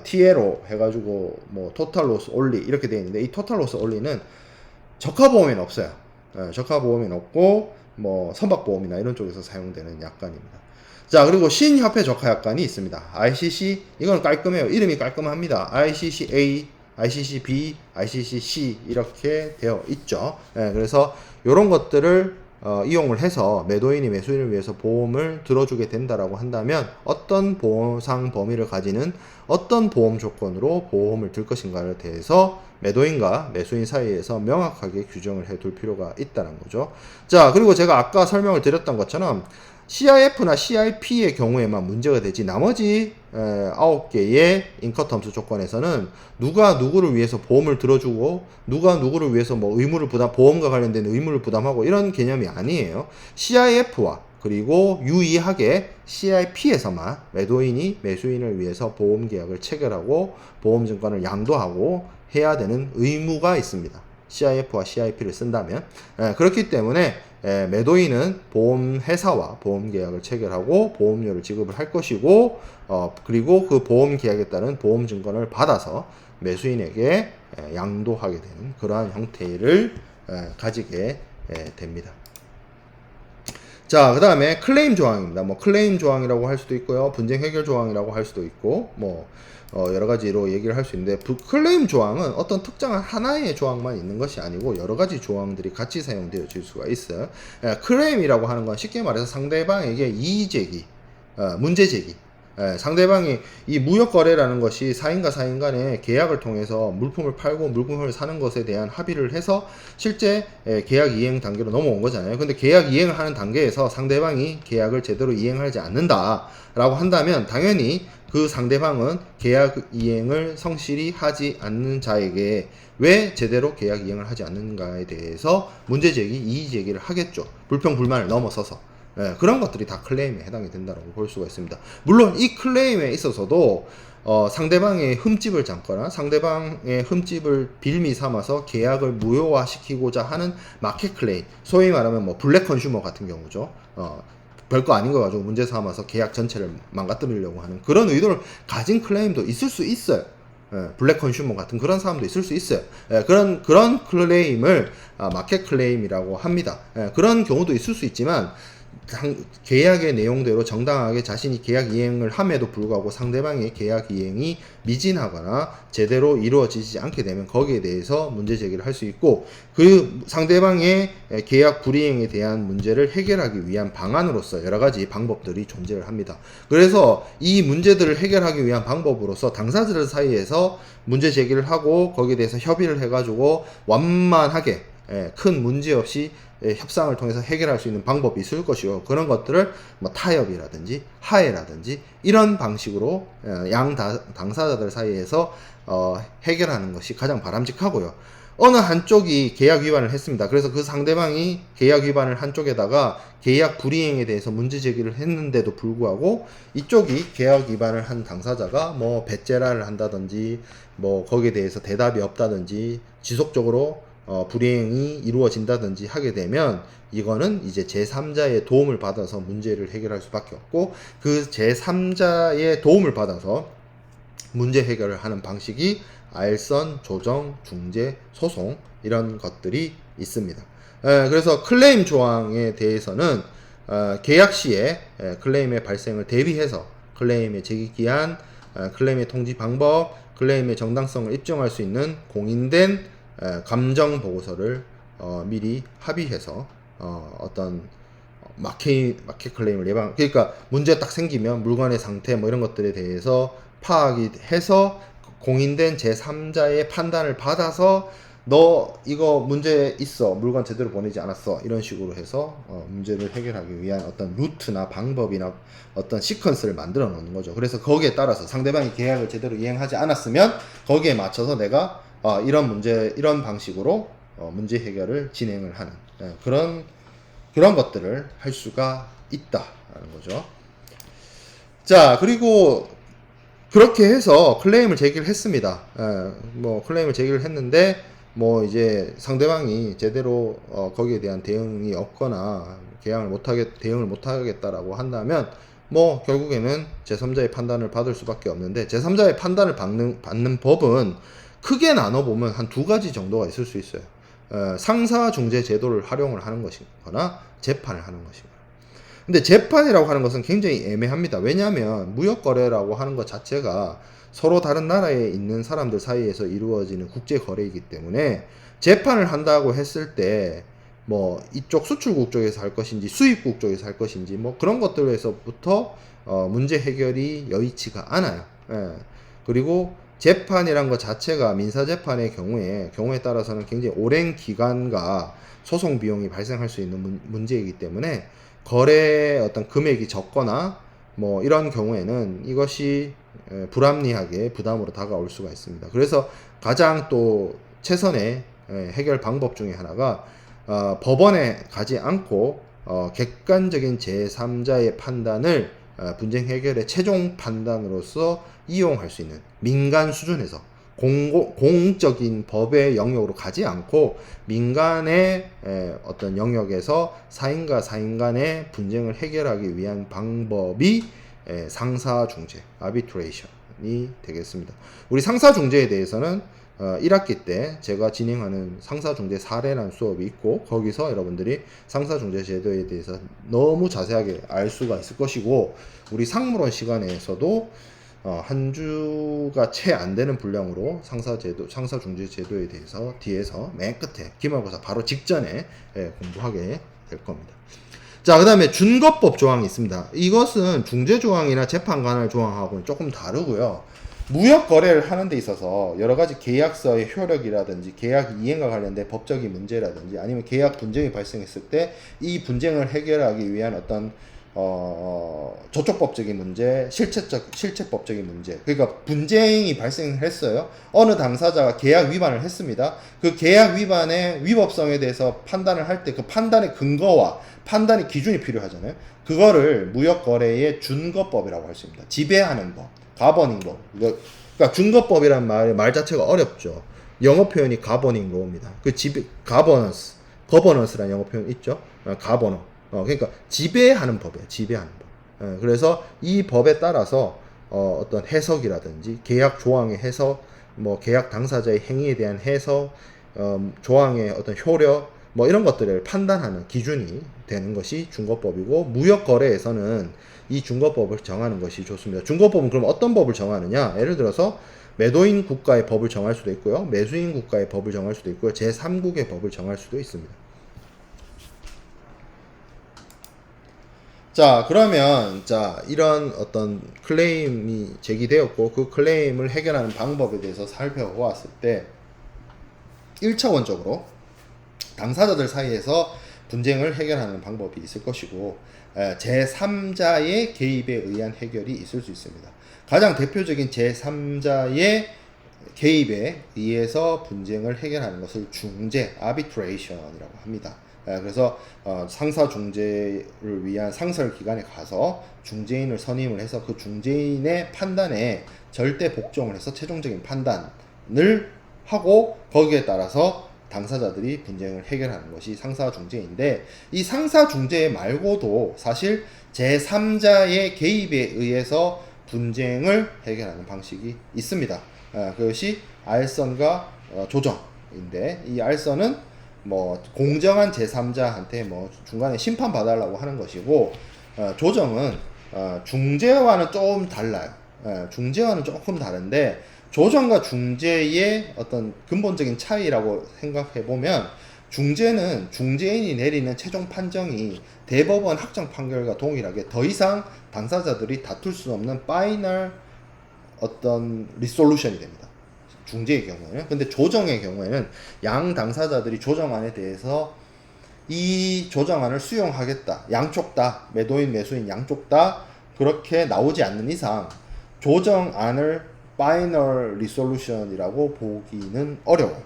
TLO 해가지고 뭐 total loss only 이렇게 되어 있는데, 이 total loss only는 적하보험에는 없어요. 적하보험에는 없고 뭐 선박보험이나 이런 쪽에서 사용되는 약관입니다. 자, 그리고 신협회 적하약관이 있습니다. ICC, 이건 깔끔해요. 이름이 깔끔합니다. ICC-A, ICC-B, ICC-C 이렇게 되어 있죠. 그래서 이런 것들을 이용을 해서 매도인이 매수인을 위해서 보험을 들어주게 된다라고 한다면 어떤 보상 범위를 가지는 어떤 보험 조건으로 보험을 들 것인가에 대해서 매도인과 매수인 사이에서 명확하게 규정을 해둘 필요가 있다는 거죠. 자, 그리고 제가 아까 설명을 드렸던 것처럼 CIF나 CIP의 경우에만 문제가 되지, 나머지 9개의 인커텀스 조건에서는 누가 누구를 위해서 보험을 들어주고 누가 누구를 위해서 뭐 의무를 보험과 관련된 의무를 부담하고 이런 개념이 아니에요. CIF와 그리고 유의하게 CIP에서만 매도인이 매수인을 위해서 보험 계약을 체결하고 보험 증권을 양도하고 해야 되는 의무가 있습니다. CIF와 CIP를 쓴다면. 그렇기 때문에 매도인은 보험회사와 보험계약을 체결하고 보험료를 지급을 할 것이고, 그리고 그 보험계약에 따른 보험증권을 받아서 매수인에게 양도하게 되는 그러한 형태를 가지게 됩니다. 자, 그 다음에 클레임 조항입니다. 뭐 클레임 조항이라고 할 수도 있고요, 분쟁 해결 조항이라고 할 수도 있고, 뭐 여러 가지로 얘기를 할 수 있는데, 클레임 조항은 어떤 특정한 하나의 조항만 있는 것이 아니고 여러 가지 조항들이 같이 사용되어질 수가 있어요. 클레임이라고 하는 건 쉽게 말해서 상대방에게 이의 제기, 문제 제기, 상대방이 이 무역 거래라는 것이 사인과 사인 간에 계약을 통해서 물품을 팔고 물품을 사는 것에 대한 합의를 해서 실제 계약 이행 단계로 넘어온 거잖아요. 근데 계약 이행을 하는 단계에서 상대방이 계약을 제대로 이행하지 않는다 라고 한다면, 당연히 그 상대방은 계약 이행을 성실히 하지 않는 자에게 왜 제대로 계약 이행을 하지 않는가에 대해서 문제 제기, 이의 제기를 하겠죠. 불평 불만을 넘어서서. 그런 것들이 다 클레임에 해당이 된다고 볼 수가 있습니다. 물론 이 클레임에 있어서도 상대방의 흠집을 잡거나 상대방의 흠집을 빌미 삼아서 계약을 무효화시키고자 하는 마켓 클레임, 소위 말하면 뭐 블랙 컨슈머 같은 경우죠. 별거 아닌 거 가지고 문제 삼아서 계약 전체를 망가뜨리려고 하는 그런 의도를 가진 클레임도 있을 수 있어요. 블랙 컨슈머 같은 그런 사람도 있을 수 있어요. 그런 클레임을 마켓 클레임이라고 합니다. 그런 경우도 있을 수 있지만, 계약의 내용대로 정당하게 자신이 계약 이행을 함에도 불구하고 상대방의 계약 이행이 미진하거나 제대로 이루어지지 않게 되면 거기에 대해서 문제 제기를 할 수 있고, 그 상대방의 계약 불이행에 대한 문제를 해결하기 위한 방안으로서 여러 가지 방법들이 존재를 합니다. 그래서 이 문제들을 해결하기 위한 방법으로서 당사자들 사이에서 문제 제기를 하고 거기에 대해서 협의를 해가지고 완만하게 큰 문제 없이 협상을 통해서 해결할 수 있는 방법이 있을 것이요. 그런 것들을 뭐 타협이라든지 하해라든지 이런 방식으로 양 당사자들 사이에서 해결하는 것이 가장 바람직하고요. 어느 한쪽이 계약 위반을 했습니다. 그래서 그 상대방이 계약 위반을 한쪽에다가 계약 불이행에 대해서 문제 제기를 했는데도 불구하고 이쪽이 계약 위반을 한 당사자가 뭐 배째라를 한다든지 뭐 거기에 대해서 대답이 없다든지 지속적으로 불이행이 이루어진다든지 하게 되면 이거는 이제 제3자의 도움을 받아서 문제를 해결할 수밖에 없고, 그 제3자의 도움을 받아서 문제 해결을 하는 방식이 알선, 조정, 중재, 소송 이런 것들이 있습니다. 그래서 클레임 조항에 대해서는 계약 시에 클레임의 발생을 대비해서 클레임의 제기 기한, 클레임의 통지 방법, 클레임의 정당성을 입증할 수 있는 공인된 감정 보고서를 미리 합의해서 어떤 마켓 클레임을 예방, 그러니까 문제 딱 생기면 물건의 상태 뭐 이런 것들에 대해서 파악이 해서 공인된 제3자의 판단을 받아서 너 이거 문제 있어, 물건 제대로 보내지 않았어, 이런 식으로 해서 문제를 해결하기 위한 어떤 루트나 방법이나 어떤 시퀀스를 만들어 놓는 거죠. 그래서 거기에 따라서 상대방이 계약을 제대로 이행하지 않았으면 거기에 맞춰서 내가 이런 문제, 이런 방식으로 문제 해결을 진행을 하는 그런 것들을 할 수가 있다라는 거죠. 자, 그리고 그렇게 해서 클레임을 제기를 했습니다. 뭐 클레임을 제기를 했는데 뭐 이제 상대방이 제대로 거기에 대한 대응이 없거나 대응을 못하겠다라고 한다면 뭐 결국에는 제3자의 판단을 받을 수밖에 없는데, 제3자의 판단을 받는 법은 크게 나눠보면 한 두 가지 정도가 있을 수 있어요. 상사 중재 제도를 활용을 하는 것이거나 재판을 하는 것이거나. 근데 재판이라고 하는 것은 굉장히 애매합니다. 왜냐하면 무역거래라고 하는 것 자체가 서로 다른 나라에 있는 사람들 사이에서 이루어지는 국제거래이기 때문에 재판을 한다고 했을 때 뭐 이쪽 수출국 쪽에서 할 것인지 수입국 쪽에서 할 것인지 뭐 그런 것들에서부터 문제 해결이 여의치가 않아요. 그리고 재판이란 것 자체가 민사재판의 경우에 따라서는 굉장히 오랜 기간과 소송 비용이 발생할 수 있는 문제이기 때문에 거래의 어떤 금액이 적거나 뭐 이런 경우에는 이것이 불합리하게 부담으로 다가올 수가 있습니다. 그래서 가장 또 최선의 해결 방법 중에 하나가 법원에 가지 않고 객관적인 제3자의 판단을 분쟁 해결의 최종 판단으로서 이용할 수 있는 민간 수준에서 공적인 법의 영역으로 가지 않고 민간의 어떤 영역에서 사인과 사인 간의 분쟁을 해결하기 위한 방법이 상사중재, 아비트레이션이 되겠습니다. 우리 상사중재에 대해서는 1학기 때 제가 진행하는 상사중재 사례라는 수업이 있고, 거기서 여러분들이 상사중재 제도에 대해서 너무 자세하게 알 수가 있을 것이고, 우리 상무론 시간에서도 한 주가 채 안 되는 분량으로 상사중재 제도에 대해서 뒤에서 맨 끝에 기말고사 바로 직전에 공부하게 될 겁니다. 자, 그 다음에 준거법 조항이 있습니다. 이것은 중재조항이나 재판관할 조항하고는 조금 다르고요. 무역 거래를 하는 데 있어서 여러 가지 계약서의 효력이라든지 계약 이행과 관련된 법적인 문제라든지 아니면 계약 분쟁이 발생했을 때 이 분쟁을 해결하기 위한 어떤 조촉법적인 문제, 실체법적인 문제. 그러니까 분쟁이 발생했어요. 어느 당사자가 계약 위반을 했습니다. 그 계약 위반의 위법성에 대해서 판단을 할 때 그 판단의 근거와 판단의 기준이 필요하잖아요. 그거를 무역거래의 준거법이라고 할 수 있습니다. 지배하는 법, 가버닝 법. 그러니까 준거법이란 말 자체가 어렵죠. 영어 표현이 가버닝 로입니다. 그 거버넌스라는 영어 표현 있죠. 가버너. 그러니까 지배하는 법이에요. 지배하는 법. 그래서 이 법에 따라서 어떤 해석이라든지 계약 조항의 해석, 뭐 계약 당사자의 행위에 대한 해석, 조항의 어떤 효력, 뭐 이런 것들을 판단하는 기준이 되는 것이 준거법이고, 무역거래에서는 이 준거법을 정하는 것이 좋습니다. 준거법은 그럼 어떤 법을 정하느냐? 예를 들어서 매도인 국가의 법을 정할 수도 있고요, 매수인 국가의 법을 정할 수도 있고요, 제3국의 법을 정할 수도 있습니다. 자, 그러면 이런 어떤 클레임이 제기되었고 그 클레임을 해결하는 방법에 대해서 살펴보았을 때 1차원적으로 당사자들 사이에서 분쟁을 해결하는 방법이 있을 것이고 제3자의 개입에 의한 해결이 있을 수 있습니다. 가장 대표적인 제3자의 개입에 의해서 분쟁을 해결하는 것을 중재, arbitration이라고 합니다. 그래서 상사 중재를 위한 상설기관에 가서 중재인을 선임을 해서 그 중재인의 판단에 절대 복종을 해서 최종적인 판단을 하고 거기에 따라서 당사자들이 분쟁을 해결하는 것이 상사 중재인데, 이 상사 중재 말고도 사실 제3자의 개입에 의해서 분쟁을 해결하는 방식이 있습니다. 그것이 알선과 조정인데, 이 알선은 뭐 공정한 제3자한테 뭐 중간에 심판 받아달라고 하는 것이고, 조정은 중재와는 좀 달라요. 중재와는 조금 다른데, 조정과 중재의 어떤 근본적인 차이라고 생각해 보면, 중재는 중재인이 내리는 최종 판정이 대법원 확정 판결과 동일하게 더 이상 당사자들이 다툴 수 없는 파이널 어떤 리솔루션이 됩니다. 중재의 경우에는. 근데 조정의 경우에는 양 당사자들이 조정안에 대해서 이 조정안을 수용하겠다, 양쪽 다, 매도인 매수인 양쪽 다 그렇게 나오지 않는 이상 조정안을 파이널 리솔루션이라고 보기는 어려워요.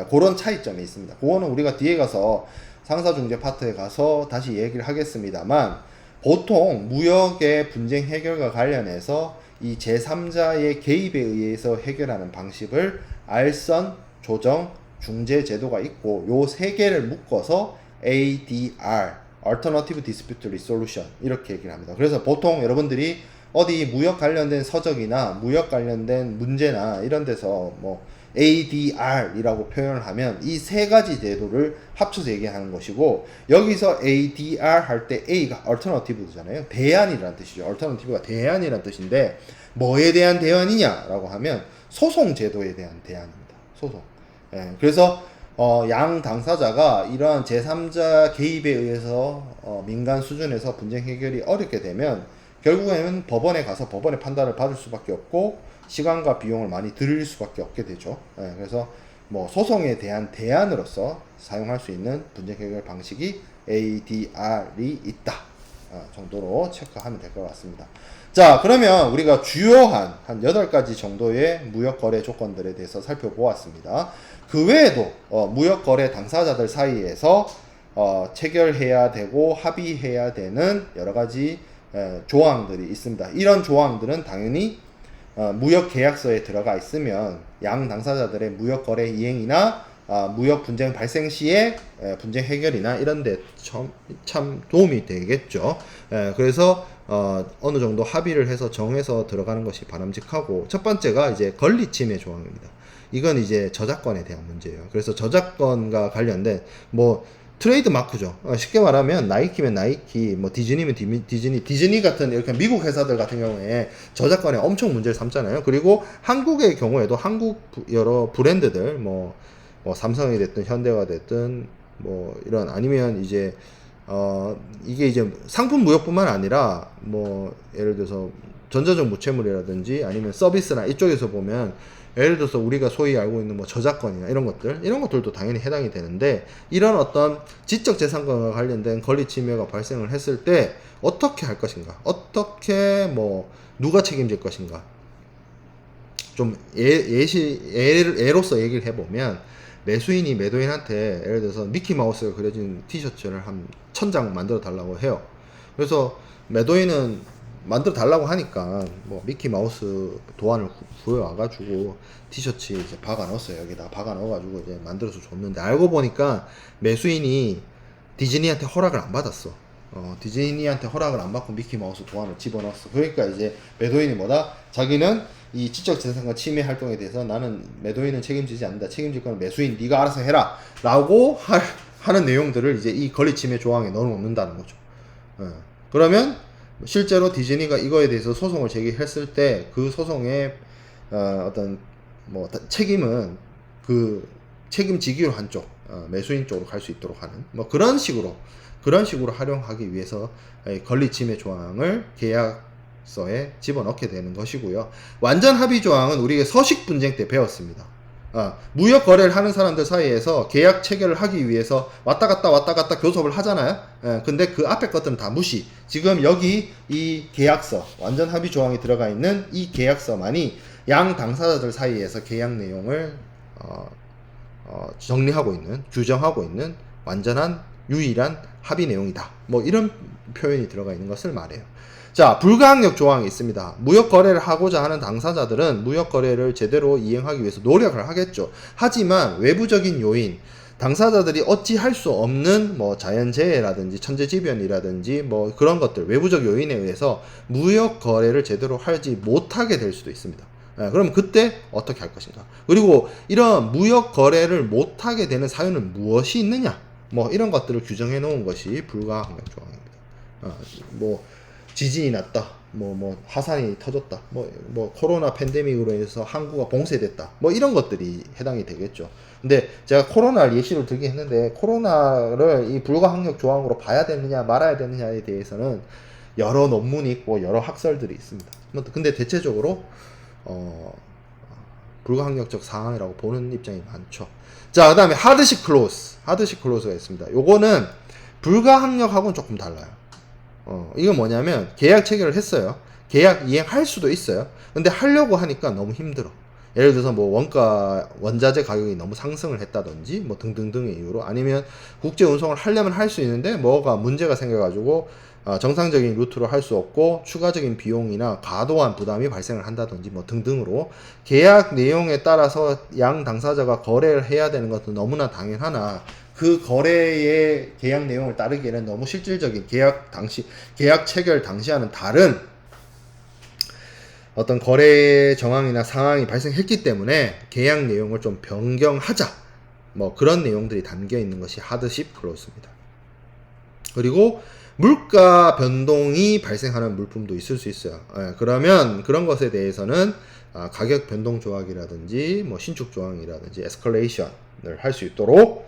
그런 차이점이 있습니다. 그거는 우리가 뒤에 가서 상사중재 파트에 가서 다시 얘기를 하겠습니다만, 보통 무역의 분쟁 해결과 관련해서 이 제3자의 개입에 의해서 해결하는 방식을 알선, 조정, 중재 제도가 있고, 요 세 개를 묶어서 ADR, Alternative Dispute Resolution 이렇게 얘기를 합니다. 그래서 보통 여러분들이 어디 무역 관련된 서적이나 무역 관련된 문제나 이런 데서 뭐 ADR이라고 표현을 하면 이 세 가지 제도를 합쳐서 얘기하는 것이고, 여기서 ADR 할 때 A가 alternative잖아요. 대안이라는 뜻이죠. alternative가 대안이라는 뜻인데, 뭐에 대한 대안이냐라고 하면 소송 제도에 대한 대안입니다. 소송. 그래서 양 당사자가 이러한 제3자 개입에 의해서 민간 수준에서 분쟁 해결이 어렵게 되면 결국에는 법원에 가서 법원의 판단을 받을 수밖에 없고 시간과 비용을 많이 들일 수밖에 없게 되죠. 그래서 뭐 소송에 대한 대안으로서 사용할 수 있는 분쟁 해결 방식이 ADR이 있다 정도로 체크하면 될 것 같습니다. 자, 그러면 우리가 주요한 한 8가지 정도의 무역거래 조건들에 대해서 살펴보았습니다. 그 외에도 무역거래 당사자들 사이에서 체결해야 되고 합의해야 되는 여러가지 조항들이 있습니다. 이런 조항들은 당연히 무역계약서에 들어가 있으면 양 당사자들의 무역거래 이행이나 무역 분쟁 발생 시에 분쟁 해결이나 이런 데 참 도움이 되겠죠. 그래서 어느 정도 합의를 해서 정해서 들어가는 것이 바람직하고, 첫 번째가 이제 권리침해 조항입니다. 이건 이제 저작권에 대한 문제예요. 그래서 저작권과 관련된 뭐 트레이드 마크죠. 쉽게 말하면 나이키면 나이키, 뭐 디즈니면 디즈니 같은 이렇게 미국 회사들 같은 경우에 저작권에 엄청 문제를 삼잖아요. 그리고 한국의 경우에도 한국 여러 브랜드들 뭐 삼성이 됐든 현대가 됐든 뭐 이런, 아니면 이제 이게 이제 상품 무역뿐만 아니라 뭐 예를 들어서 전자적 무채물이라든지 아니면 서비스나 이쪽에서 보면 예를 들어서 우리가 소위 알고 있는 뭐 저작권이나 이런 것들도 당연히 해당이 되는데, 이런 어떤 지적 재산권과 관련된 권리 침해가 발생을 했을 때 어떻게 할 것인가, 어떻게 뭐 누가 책임질 것인가, 좀 예로서 얘기를 해보면, 매수인이 매도인한테 예를 들어서 미키마우스가 그려진 티셔츠를 한 1000장 만들어 달라고 해요. 그래서 매도인은 만들어 달라고 하니까 뭐 미키마우스 도안을 구해와가지고 티셔츠 이제 박아 넣었어요. 여기다 박아 넣어가지고 이제 만들어서 줬는데, 알고 보니까 매수인이 디즈니한테 허락을 안 받았어. 디즈니한테 허락을 안 받고 미키마우스 도안을 집어넣었어. 그러니까 이제 매도인이 뭐다? 자기는 이 지적재산권 침해 활동에 대해서 나는 매도인은 책임지지 않는다. 책임질 건 매수인 네가 알아서 해라 라고 하는 내용들을 이제 이 권리침해 조항에 넣어놓는다는 거죠. 그러면 실제로 디즈니가 이거에 대해서 소송을 제기했을 때 그 소송의 어떤 뭐 책임은 그 책임지기로 한쪽 매수인 쪽으로 갈 수 있도록 하는 뭐 그런 식으로 활용하기 위해서 권리침해 조항을 계약서에 집어넣게 되는 것이고요. 완전 합의 조항은 우리가 서식 분쟁 때 배웠습니다. 무역 거래를 하는 사람들 사이에서 계약 체결을 하기 위해서 왔다 갔다 교섭을 하잖아요. 근데 그 앞에 것들은 다 무시. 지금 여기 이 계약서, 완전 합의 조항이 들어가 있는 이 계약서만이 양 당사자들 사이에서 계약 내용을 정리하고 있는, 규정하고 있는 완전한 유일한 합의 내용이다. 뭐 이런 표현이 들어가 있는 것을 말해요. 자, 불가항력 조항이 있습니다. 무역 거래를 하고자 하는 당사자들은 무역 거래를 제대로 이행하기 위해서 노력을 하겠죠. 하지만 외부적인 요인, 당사자들이 어찌할 수 없는 뭐 자연재해라든지 천재지변이라든지 뭐 그런 것들, 외부적 요인에 의해서 무역 거래를 제대로 하지 못하게 될 수도 있습니다. 그럼 그때 어떻게 할 것인가? 그리고 이런 무역 거래를 못하게 되는 사유는 무엇이 있느냐? 뭐 이런 것들을 규정해 놓은 것이 불가항력 조항입니다. 뭐 지진이 났다, 뭐 화산이 터졌다, 뭐 코로나 팬데믹으로 인해서 항구가 봉쇄됐다, 뭐 이런 것들이 해당이 되겠죠. 근데 제가 코로나를 예시로 들긴 했는데, 코로나를 이 불가항력 조항으로 봐야 되느냐 말아야 되느냐에 대해서는 여러 논문이 있고 여러 학설들이 있습니다. 근데 대체적으로 불가항력적 상황이라고 보는 입장이 많죠. 자, 그 다음에 하드십 클로즈가 있습니다. 요거는 불가항력하고는 조금 달라요. 이건 뭐냐면 계약 체결을 했어요. 계약 이행할 수도 있어요. 근데 하려고 하니까 너무 힘들어. 예를 들어서 뭐 원자재 가격이 너무 상승을 했다든지 뭐 등등등의 이유로, 아니면 국제 운송을 하려면 할 수 있는데 뭐가 문제가 생겨가지고 정상적인 루트로 할 수 없고 추가적인 비용이나 과도한 부담이 발생을 한다든지 뭐 등등으로 계약 내용에 따라서 양 당사자가 거래를 해야 되는 것은 너무나 당연하나, 그 거래의 계약 내용을 따르기에는 너무 실질적인 계약 체결 당시와는 다른 어떤 거래 정황이나 상황이 발생했기 때문에 계약 내용을 좀 변경하자, 뭐 그런 내용들이 담겨 있는 것이 하드십 클로즈입니다. 그리고 물가 변동이 발생하는 물품도 있을 수 있어요. 그러면 그런 것에 대해서는 가격 변동 조항이라든지 뭐 신축 조항이라든지 에스컬레이션을 할 수 있도록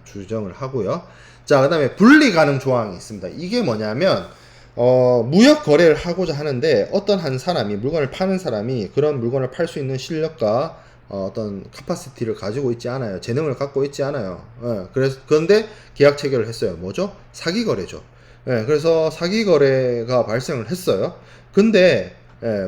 규정을 하고요. 자, 그 다음에 분리 가능 조항이 있습니다. 이게 뭐냐면 무역 거래를 하고자 하는데 어떤 한 사람이, 물건을 파는 사람이 그런 물건을 팔 수 있는 실력과 어떤 카파시티를 가지고 있지 않아요. 재능을 갖고 있지 않아요. 그런데 계약 체결을 했어요. 뭐죠? 사기 거래죠. 그래서 사기 거래가 발생을 했어요. 근데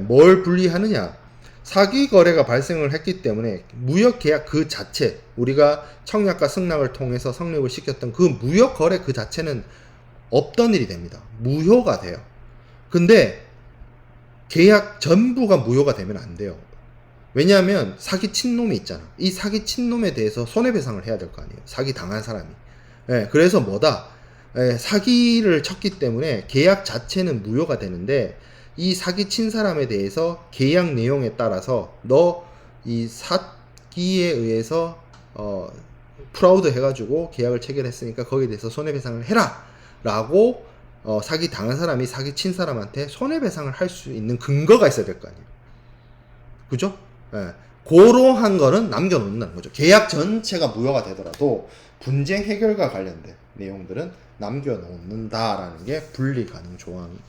뭘 분리하느냐? 사기 거래가 발생을 했기 때문에 무역 계약 그 자체, 우리가 청약과 승낙을 통해서 성립을 시켰던 그 무역 거래 그 자체는 없던 일이 됩니다. 무효가 돼요. 근데 계약 전부가 무효가 되면 안 돼요. 왜냐하면 사기 친 놈이 있잖아. 이 사기 친 놈에 대해서 손해배상을 해야 될 거 아니에요. 사기 당한 사람이. 그래서 뭐다? 사기를 쳤기 때문에 계약 자체는 무효가 되는데, 이 사기 친 사람에 대해서 계약 내용에 따라서 너 이 사기에 의해서 프라우드 해가지고 계약을 체결했으니까 거기에 대해서 손해배상을 해라 라고 사기 당한 사람이 사기 친 사람한테 손해배상을 할 수 있는 근거가 있어야 될 거 아니에요. 그죠? 그러한 거는 남겨놓는다는 거죠. 계약 전체가 무효가 되더라도 분쟁 해결과 관련된 내용들은 남겨놓는다라는 게 분리 가능 조항입니다.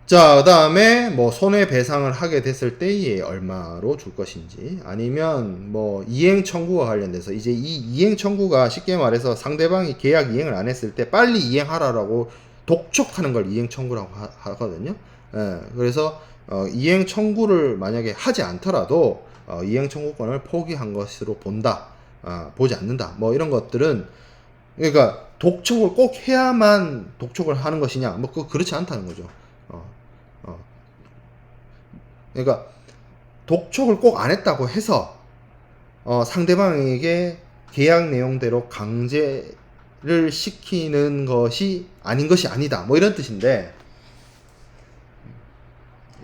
자, 그 다음에 뭐 손해배상을 하게 됐을 때에 얼마로 줄 것인지, 아니면 뭐 이행 청구와 관련돼서 이제 이 이행 청구가 쉽게 말해서 상대방이 계약 이행을 안 했을 때 빨리 이행하라라고 독촉하는 걸 이행 청구라고 하거든요. 그래서 이행 청구를 만약에 하지 않더라도 이행 청구권을 포기한 것으로 본다, 보지 않는다, 뭐 이런 것들은, 그러니까 독촉을 꼭 해야만 독촉을 하는 것이냐, 뭐 그렇지 않다는 거죠. 그러니까 독촉을 꼭 안 했다고 해서 상대방에게 계약 내용대로 강제를 시키는 것이 아닌 것이 아니다, 뭐 이런 뜻인데,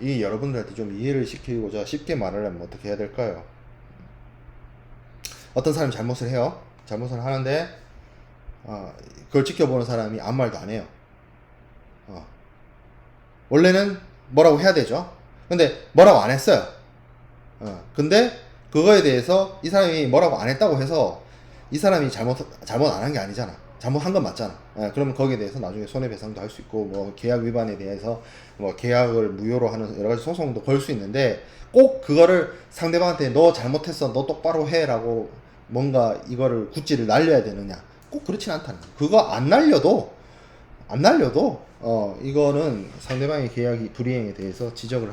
이 여러분들한테 좀 이해를 시키고자 쉽게 말하려면 어떻게 해야 될까요? 어떤 사람이 잘못을 해요. 잘못을 하는데 그걸 지켜보는 사람이 아무 말도 안 해요. 원래는 뭐라고 해야 되죠. 근데 뭐라고 안 했어요. 근데 그거에 대해서 이 사람이 뭐라고 안 했다고 해서 이 사람이 잘못 안 한 게 아니잖아. 잘못한 건 맞잖아. 그러면 거기에 대해서 나중에 손해배상도 할 수 있고, 뭐 계약 위반에 대해서 뭐 계약을 무효로 하는 여러 가지 소송도 걸 수 있는데, 꼭 그거를 상대방한테 너 잘못했어, 너 똑바로 해라고 뭔가 이거를 굿즈를 날려야 되느냐? 꼭 그렇진 않다는 거야. 그거 안 날려도 이거는 상대방의 계약이 불이행에 대해서 지적을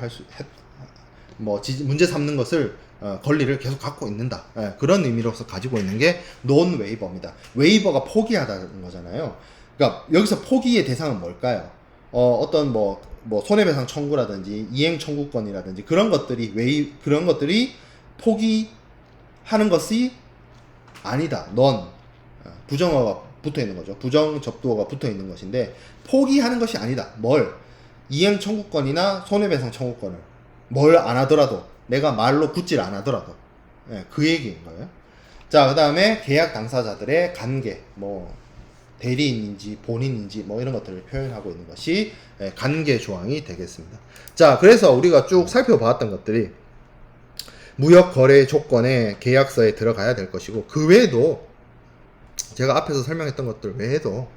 문제 삼는 것을 권리를 계속 갖고 있는다. 그런 의미로서 가지고 있는 게 논 웨이버입니다. 웨이버가 포기하다는 거잖아요. 그러니까 여기서 포기의 대상은 뭘까요? 어떤 손해배상 청구라든지 이행 청구권이라든지 그런 것들이 포기하는 것이 아니다. 넌 부정어가 붙어 있는 거죠. 부정 접두어가 붙어 있는 것인데 포기하는 것이 아니다. 이행 청구권이나 손해배상 청구권을 뭘 안 하더라도, 내가 말로 굳지를 안 하더라도, 그 얘기인 거예요. 자, 그 다음에 계약 당사자들의 관계, 대리인인지 본인인지 이런 것들을 표현하고 있는 것이 관계 조항이 되겠습니다. 자, 그래서 우리가 쭉 살펴봤던 것들이 무역 거래 조건에 계약서에 들어가야 될 것이고, 그 외에도 제가 앞에서 설명했던 것들 외에도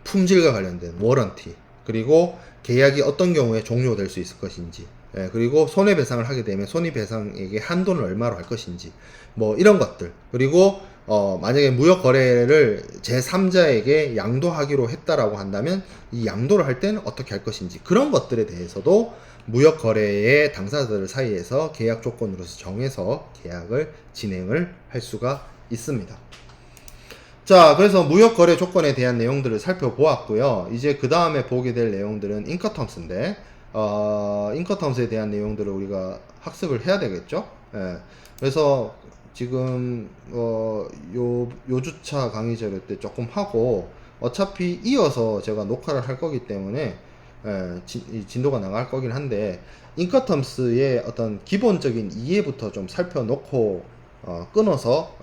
품질과 관련된 워런티, 그리고 계약이 어떤 경우에 종료될 수 있을 것인지, 그리고 손해배상을 하게 되면 손해배상에게 한도는 얼마로 할 것인지, 이런 것들, 그리고 만약에 무역 거래를 제3자에게 양도하기로 했다라고 한다면 이 양도를 할 때는 어떻게 할 것인지, 그런 것들에 대해서도 무역 거래의 당사자들 사이에서 계약 조건으로서 정해서 계약을 진행을 할 수가 있습니다. 자, 그래서 무역 거래 조건에 대한 내용들을 살펴보았고요. 이제 그 다음에 보게 될 내용들은 인커텀스인데, 인커텀스에 대한 내용들을 우리가 학습을 해야 되겠죠. 그래서 지금 요 주차 강의 자료 때 조금 하고, 어차피 이어서 제가 녹화를 할 거기 때문에 진도가 나갈 거긴 한데, 인커텀스의 어떤 기본적인 이해부터 좀 살펴놓고 끊어서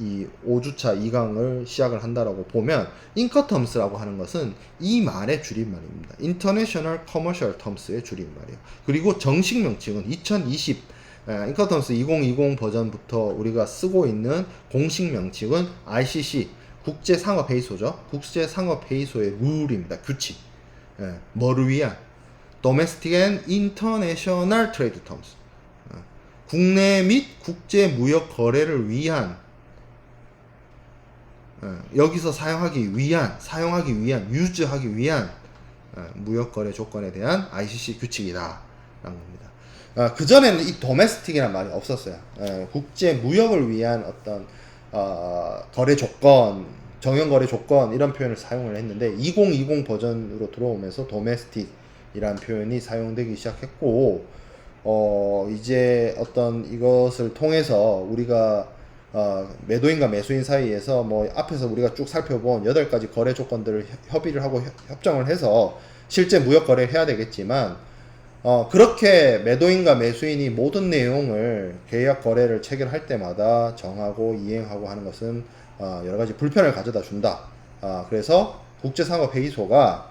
이 5주차 2강을 시작을 한다라고 보면, 인커텀스라고 하는 것은 이 말의 줄임말입니다. International Commercial Terms의 줄임말이에요. 그리고 정식 명칭은 2020 인커텀스 2020 버전부터 우리가 쓰고 있는 공식 명칭은 ICC 국제상업회의소죠. 국제상업회의소의 룰입니다. 규칙. 뭐를 위한? Domestic and International Trade Terms. 국내 및 국제 무역 거래를 위한, 여기서 사용하기 위한, 유즈하기 위한 무역 거래 조건에 대한 ICC 규칙이다 라는 겁니다. 그전에는 이 domestic이라는 말이 없었어요. 국제 무역을 위한 어떤 거래 조건, 정형 거래 조건, 이런 표현을 사용을 했는데, 2020 버전으로 들어오면서 domestic이라는 표현이 사용되기 시작했고, 이제 어떤 이것을 통해서 우리가 매도인과 매수인 사이에서 앞에서 우리가 쭉 살펴본 8가지 거래 조건들을 협의를 하고 협정을 해서 실제 무역 거래를 해야 되겠지만, 그렇게 매도인과 매수인이 모든 내용을 계약 거래를 체결할 때마다 정하고 이행하고 하는 것은 여러 가지 불편을 가져다 준다. 그래서 국제상업회의소가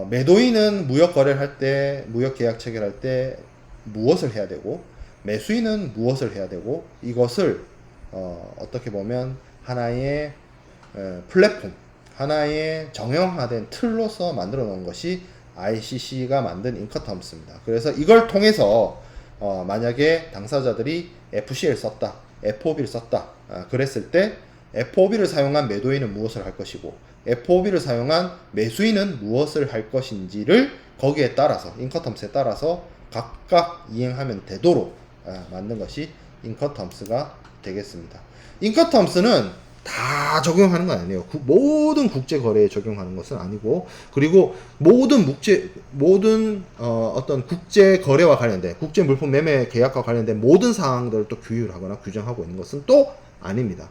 매도인은 무역 거래를 할 때, 무역 계약 체결할 때 무엇을 해야 되고, 매수인은 무엇을 해야 되고, 이것을 어떻게 보면 하나의 플랫폼, 하나의 정형화된 틀로서 만들어 놓은 것이 ICC가 만든 인커텀스입니다. 그래서 이걸 통해서 만약에 당사자들이 FC를 썼다, FOB를 썼다, 그랬을 때 FOB를 사용한 매도인은 무엇을 할 것이고, FOB를 사용한 매수인은 무엇을 할 것인지를 거기에 따라서, 인커텀스에 따라서 각각 이행하면 되도록 만든 것이 인커텀스가 되겠습니다. 인커텀스는 다 적용하는 건 아니에요. 모든 국제 거래에 적용하는 것은 아니고, 그리고 모든 어떤 국제 거래와 관련된, 국제 물품 매매 계약과 관련된 모든 사항들을 또 규율하거나 규정하고 있는 것은 또 아닙니다.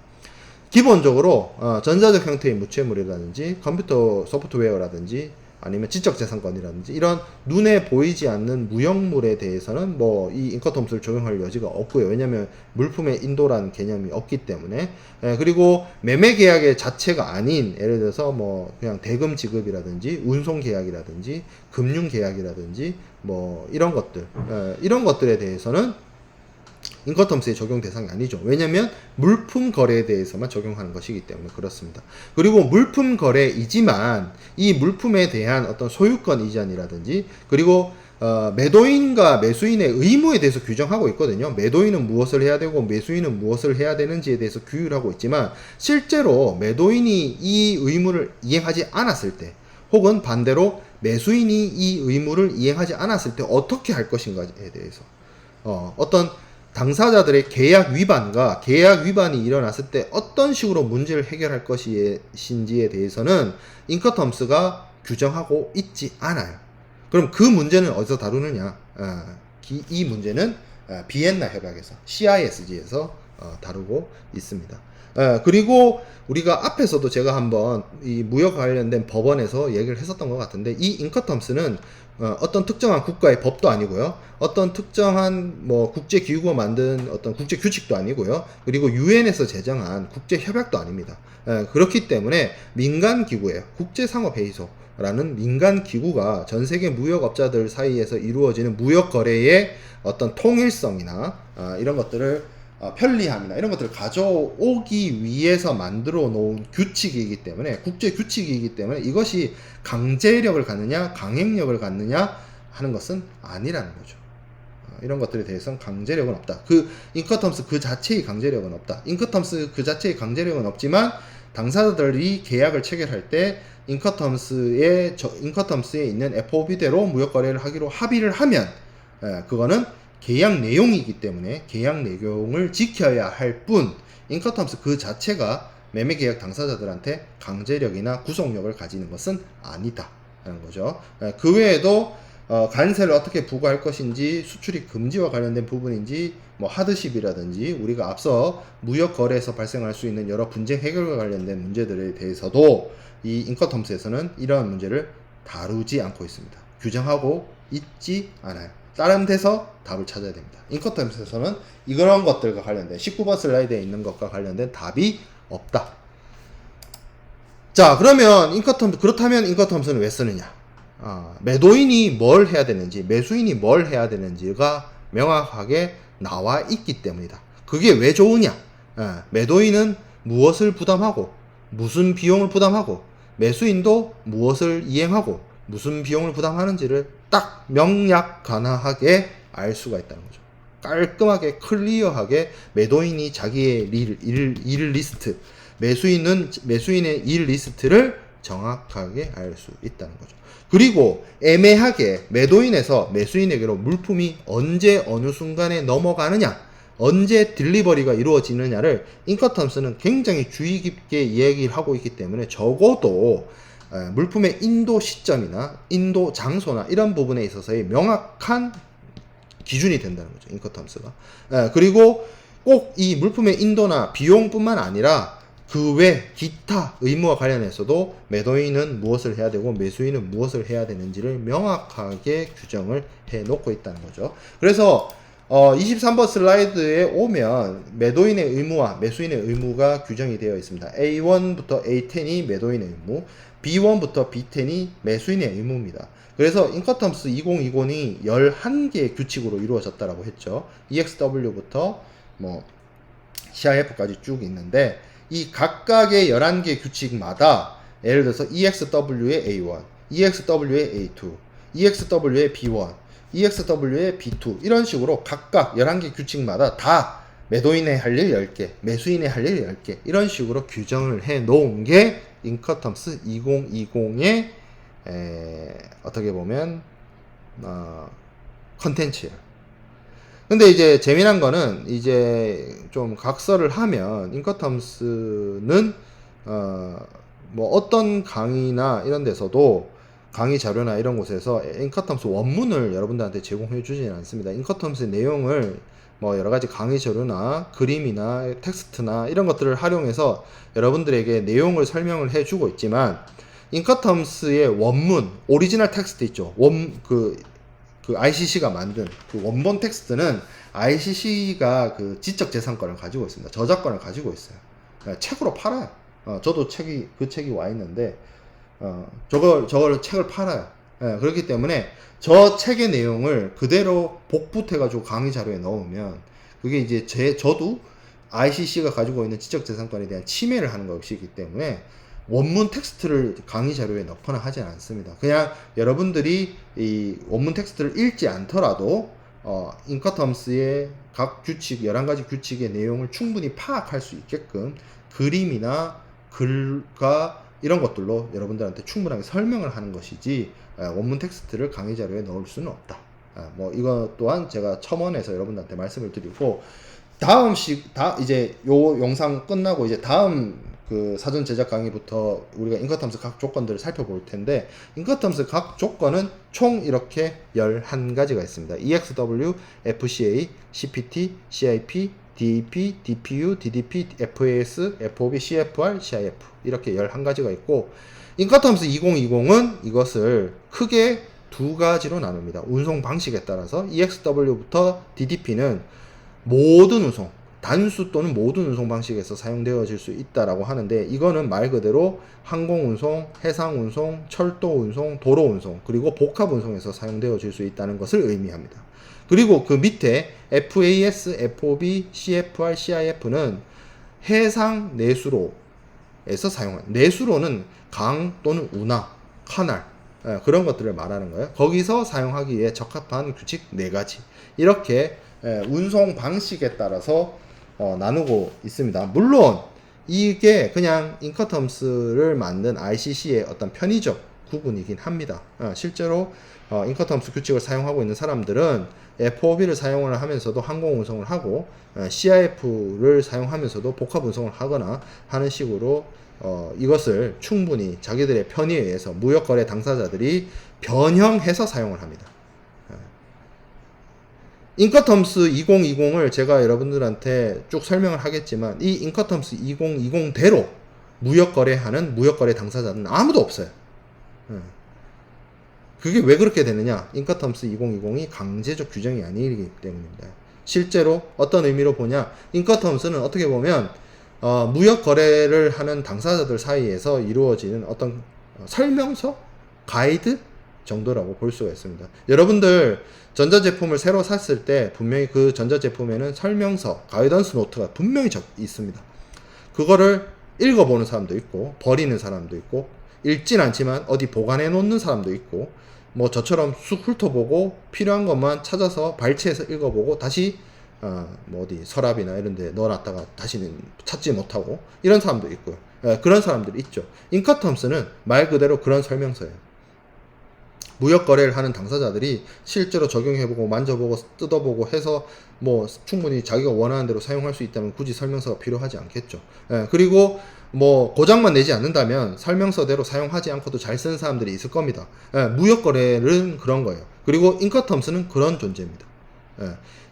기본적으로 전자적 형태의 무채물이라든지 컴퓨터 소프트웨어라든지 아니면 지적재산권이라든지 이런 눈에 보이지 않는 무형물에 대해서는 이 인커텀스를 적용할 여지가 없고요. 왜냐하면 물품의 인도라는 개념이 없기 때문에. 그리고 매매 계약의 자체가 아닌, 예를 들어서 그냥 대금 지급이라든지 운송 계약이라든지 금융 계약이라든지 이런 것들에 대해서는 인커텀스의 적용 대상이 아니죠. 왜냐면 물품 거래에 대해서만 적용하는 것이기 때문에 그렇습니다. 그리고 물품 거래이지만 이 물품에 대한 어떤 소유권 이전이라든지 그리고 매도인과 매수인의 의무에 대해서 규정하고 있거든요. 매도인은 무엇을 해야 되고 매수인은 무엇을 해야 되는지에 대해서 규율하고 있지만 실제로 매도인이 이 의무를 이행하지 않았을 때 혹은 반대로 매수인이 이 의무를 이행하지 않았을 때 어떻게 할 것인가에 대해서 어떤 당사자들의 계약 위반과 계약 위반이 일어났을 때 어떤 식으로 문제를 해결할 것인지에 대해서는 인커텀스가 규정하고 있지 않아요. 그럼 그 문제는 어디서 다루느냐? 이 문제는 비엔나 협약에서 CISG에서 다루고 있습니다. 그리고 우리가 앞에서도 제가 한번 이 무역 관련된 법원에서 얘기를 했었던 것 같은데 이 인커텀스는 어떤 특정한 국가의 법도 아니고요. 어떤 특정한 뭐 국제기구가 만든 어떤 국제 규칙도 아니고요. 그리고 유엔에서 제정한 국제 협약도 아닙니다. 그렇기 때문에 민간 기구예요. 국제상업회의소라는 민간 기구가 전 세계 무역업자들 사이에서 이루어지는 무역 거래의 어떤 통일성이나 이런 것들을 편리함이나 이런 것들을 가져오기 위해서 만들어 놓은 규칙이기 때문에 국제 규칙이기 때문에 이것이 강제력을 갖느냐 강행력을 갖느냐 하는 것은 아니라는 거죠. 이런 것들에 대해서는 강제력은 없다. 그 인커텀스 그 자체의 강제력은 없다. 인커텀스 그 자체의 강제력은 없지만 당사자들이 계약을 체결할 때 인커텀스에 있는 FOB대로 무역 거래를 하기로 합의를 하면 그거는 계약 내용이기 때문에 계약 내용을 지켜야 할 뿐 인커텀스 그 자체가 매매계약 당사자들한테 강제력이나 구속력을 가지는 것은 아니다 라는 거죠. 그 외에도 관세를 어떻게 부과할 것인지 수출입 금지와 관련된 부분인지 뭐 하드십이라든지 우리가 앞서 무역 거래에서 발생할 수 있는 여러 분쟁 해결과 관련된 문제들에 대해서도 이 인커텀스에서는 이러한 문제를 다루지 않고 있습니다. 규정하고 있지 않아요. 다른 데서 답을 찾아야 됩니다. 인커텀스에서는 이런 것들과 관련된 19번 슬라이드에 있는 것과 관련된 답이 없다. 자, 그러면 그렇다면 인커텀스는 왜 쓰느냐? 매도인이 뭘 해야 되는지, 매수인이 뭘 해야 되는지가 명확하게 나와 있기 때문이다. 그게 왜 좋으냐? 매도인은 무엇을 부담하고, 무슨 비용을 부담하고, 매수인도 무엇을 이행하고, 무슨 비용을 부담하는지를 딱 명약관하게 알 수가 있다는 거죠. 깔끔하게 클리어하게 매도인이 자기의 일 리스트, 매수인의 일 리스트를 정확하게 알 수 있다는 거죠. 그리고 애매하게 매도인에서 매수인에게로 물품이 언제 어느 순간에 넘어가느냐, 언제 딜리버리가 이루어지느냐를 인커텀스는 굉장히 주의 깊게 얘기를 하고 있기 때문에 적어도 물품의 인도 시점이나 인도 장소나 이런 부분에 있어서의 명확한 기준이 된다는 거죠. 인커텀스가. 그리고 꼭 이 물품의 인도나 비용뿐만 아니라 그 외 기타 의무와 관련해서도 매도인은 무엇을 해야 되고 매수인은 무엇을 해야 되는지를 명확하게 규정을 해 놓고 있다는 거죠. 그래서 23번 슬라이드에 오면 매도인의 의무와 매수인의 의무가 규정이 되어 있습니다. A1부터 A10이 매도인의 의무, B1부터 B10이 매수인의 의무입니다. 그래서 인커텀스 2020이 11개의 규칙으로 이루어졌다라고 했죠. EXW부터 뭐 CIF까지 쭉 있는데 이 각각의 11개 규칙마다 예를 들어서 EXW의 A1, EXW의 A2, EXW의 B1, EXW의 B2 이런 식으로 각각 11개 규칙마다 다 매도인의 할 일 10개, 매수인의 할 일 10개 이런 식으로 규정을 해 놓은 게 인커텀스 2020의 어떻게 보면 컨텐츠예요. 근데 이제 재미난 거는 이제 좀 각설을 하면 인커텀스는 뭐 어떤 강의나 이런 데서도 강의 자료나 이런 곳에서 인커텀스 원문을 여러분들한테 제공해 주지는 않습니다. 인커텀스 내용을 뭐 여러 가지 강의 자료나 그림이나 텍스트나 이런 것들을 활용해서 여러분들에게 내용을 설명을 해 주고 있지만 인커텀스의 원문, 오리지널 텍스트 있죠. 그 ICC가 만든 그 원본 텍스트는 ICC가 그 지적재산권을 가지고 있습니다. 저작권을 가지고 있어요. 책으로 팔아요. 저도 그 책이 와 있는데, 저걸 책을 팔아요. 그렇기 때문에 저 책의 내용을 그대로 복붙해가지고 강의 자료에 넣으면 그게 이제 저도 ICC가 가지고 있는 지적재산권에 대한 침해를 하는 것이기 때문에 원문 텍스트를 강의 자료에 넣거나 하지 않습니다. 그냥 여러분들이 이 원문 텍스트를 읽지 않더라도 인커텀스의 각 규칙, 11가지 규칙의 내용을 충분히 파악할 수 있게끔 그림이나 글과 이런 것들로 여러분들한테 충분하게 설명을 하는 것이지 원문 텍스트를 강의 자료에 넣을 수는 없다. 뭐 이것 또한 제가 첨언해서 여러분들한테 말씀을 드리고, 이제 요 영상 끝나고 이제 다음 그 사전 제작 강의부터 우리가 인커텀스 각 조건들을 살펴볼 텐데, 인커텀스 각 조건은 총 이렇게 11가지가 있습니다. EXW, FCA, CPT, CIP, DEP, DPU, DDP, FAS, FOB, CFR, CIF 이렇게 11가지가 있고, 인커텀스 2020은 이것을 크게 두 가지로 나눕니다. 운송 방식에 따라서 EXW부터 DDP는 모든 운송, 단수 또는 모든 운송 방식에서 사용되어질 수 있다라고 하는데, 이거는 말 그대로 항공 운송, 해상 운송, 철도 운송, 도로 운송, 그리고 복합 운송에서 사용되어질 수 있다는 것을 의미합니다. 그리고 그 밑에 FAS, FOB, CFR, CIF는 해상 내수로에서 사용하는, 내수로는 강 또는 운하, 카날 그런 것들을 말하는 거예요. 거기서 사용하기에 적합한 규칙 4가지 이렇게 운송 방식에 따라서 나누고 있습니다. 물론 이게 그냥 인커텀스를 만든 ICC의 어떤 편의적 구분이긴 합니다. 실제로 인커텀스 규칙을 사용하고 있는 사람들은 FOB를 사용을 하면서도 항공 운송을 하고 CIF를 사용하면서도 복합 운송을 하거나 하는 식으로 이것을 충분히 자기들의 편의에 의해서 무역거래 당사자들이 변형해서 사용을 합니다. 인커텀스 2020을 제가 여러분들한테 쭉 설명을 하겠지만, 이 인커텀스 2020대로 무역거래하는 무역거래 당사자는 아무도 없어요. 그게 왜 그렇게 되느냐? 인커텀스 2020이 강제적 규정이 아니기 때문입니다. 실제로 어떤 의미로 보냐? 인커텀스는 어떻게 보면 무역거래를 하는 당사자들 사이에서 이루어지는 어떤 설명서? 가이드? 정도라고 볼 수가 있습니다. 여러분들 전자제품을 새로 샀을 때 분명히 그 전자제품에는 설명서, 가이던스 노트가 분명히 있습니다. 그거를 읽어보는 사람도 있고 버리는 사람도 있고, 읽진 않지만 어디 보관해 놓는 사람도 있고, 뭐 저처럼 쑥 훑어보고 필요한 것만 찾아서 발췌해서 읽어보고 다시 뭐 어디 서랍이나 이런 데 넣어놨다가 다시는 찾지 못하고 이런 사람도 있고요. 그런 사람들이 있죠. 인커텀스는 말 그대로 그런 설명서예요. 무역거래를 하는 당사자들이 실제로 적용해보고 만져보고 뜯어보고 해서 뭐 충분히 자기가 원하는 대로 사용할 수 있다면 굳이 설명서가 필요하지 않겠죠. 그리고 뭐 고장만 내지 않는다면 설명서대로 사용하지 않고도 잘 쓰는 사람들이 있을 겁니다. 무역거래는 그런 거예요. 그리고 인커텀스는 그런 존재입니다.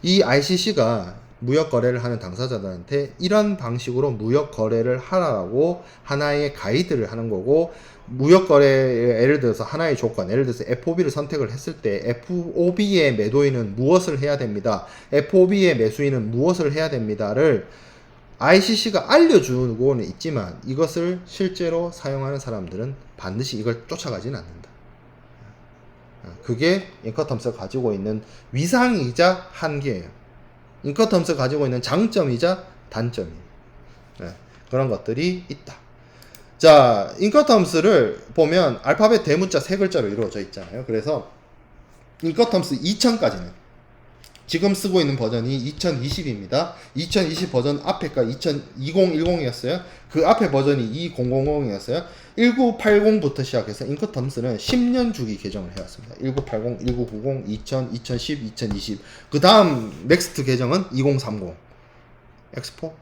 이 ICC가 무역거래를 하는 당사자들한테 이런 방식으로 무역거래를 하라고 하나의 가이드를 하는 거고, 무역거래에 예를 들어서 하나의 조건, 예를 들어서 FOB를 선택을 했을 때 FOB의 매도인은 무엇을 해야 됩니다, FOB의 매수인은 무엇을 해야 됩니다를 ICC가 알려주고는 있지만 이것을 실제로 사용하는 사람들은 반드시 이걸 쫓아가지는 않는다. 그게 인커텀스가 가지고 있는 위상이자 한계예요. 인커텀스가 가지고 있는 장점이자 단점이에요. 그런 것들이 있다. 자, 인커텀스를 보면 알파벳 대문자 3글자로 이루어져 있잖아요. 그래서 인커텀스 2000까지는 지금 쓰고 있는 버전이 2020입니다. 2020 버전 앞에가 2010이었어요. 그 앞에 버전이 2000이었어요. 1980부터 시작해서 인커텀스는 10년 주기 개정을 해왔습니다. 1980, 1990, 2000, 2010, 2020. 그 다음 넥스트 개정은 2030. 엑스포?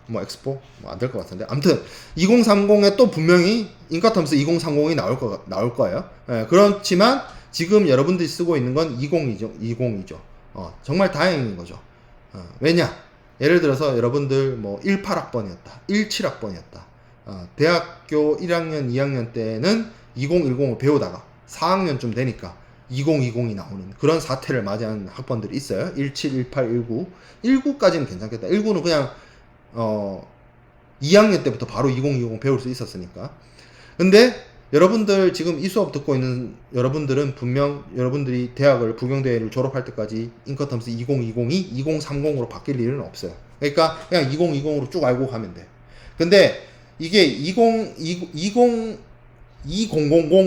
뭐 엑스포? 뭐 안 될 것 같은데. 아무튼 2030에 또 분명히 인커텀스 2030이 나올 거예요. 그렇지만 지금 여러분들이 쓰고 있는 건 20이죠. 정말 다행인 거죠. 왜냐? 예를 들어서 여러분들 뭐 18학번이었다, 17학번이었다. 대학교 1학년, 2학년 때는 2010을 배우다가 4학년쯤 되니까 2020이 나오는 그런 사태를 맞이하는 학번들이 있어요. 17, 18, 19. 19까지는 괜찮겠다. 19는 그냥 2학년 때부터 바로 2020 배울 수 있었으니까. 근데 여러분들 지금 이 수업 듣고 있는 여러분들은 분명 여러분들이 대학을 부경대를 졸업할 때까지 인커텀스 2020이 2030으로 바뀔 일은 없어요. 그러니까 그냥 2020으로 쭉 알고 가면 돼. 근데 이게 2000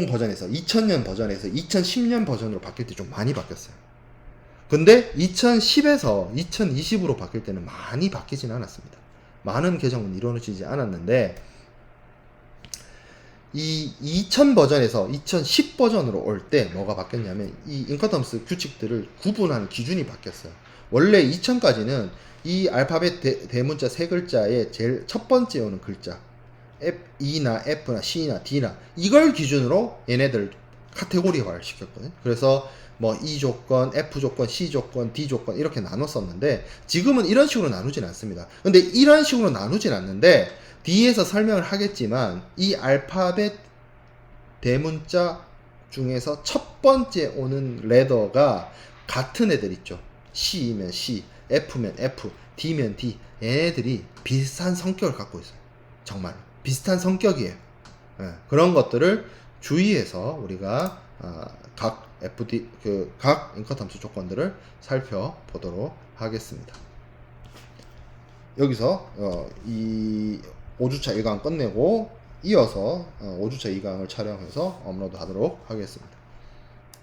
버전에서 2000년 버전에서 2010년 버전으로 바뀔 때 좀 많이 바뀌었어요. 근데 2010에서 2020으로 바뀔 때는 많이 바뀌진 않았습니다. 많은 개정은 이루어지지 않았는데 이 2000 버전에서 2010 버전으로 올 때 뭐가 바뀌었냐면 이 인커텀스 규칙들을 구분하는 기준이 바뀌었어요. 원래 2000까지는 이 알파벳 대문자 세 글자의 제일 첫 번째 오는 글자 E나 F나 C나 D나 이걸 기준으로 얘네들 카테고리화를 시켰거든요. 그래서 뭐 E 조건, F 조건, C 조건, D 조건 이렇게 나눴었는데 지금은 이런 식으로 나누진 않습니다. 근데 이런 식으로 나누진 않는데 뒤에서 설명을 하겠지만 이 알파벳 대문자 중에서 첫 번째 오는 레더가 같은 애들 있죠. C면 C, F면 F, D면 D 얘네들이 비슷한 성격을 갖고 있어요. 정말 비슷한 성격이에요. 예, 그런 것들을 주의해서 우리가 각 FD 각 인커텀스 조건들을 살펴보도록 하겠습니다. 여기서 이 5주차 1강 끝내고 이어서 5주차 2강을 촬영해서 업로드 하도록 하겠습니다.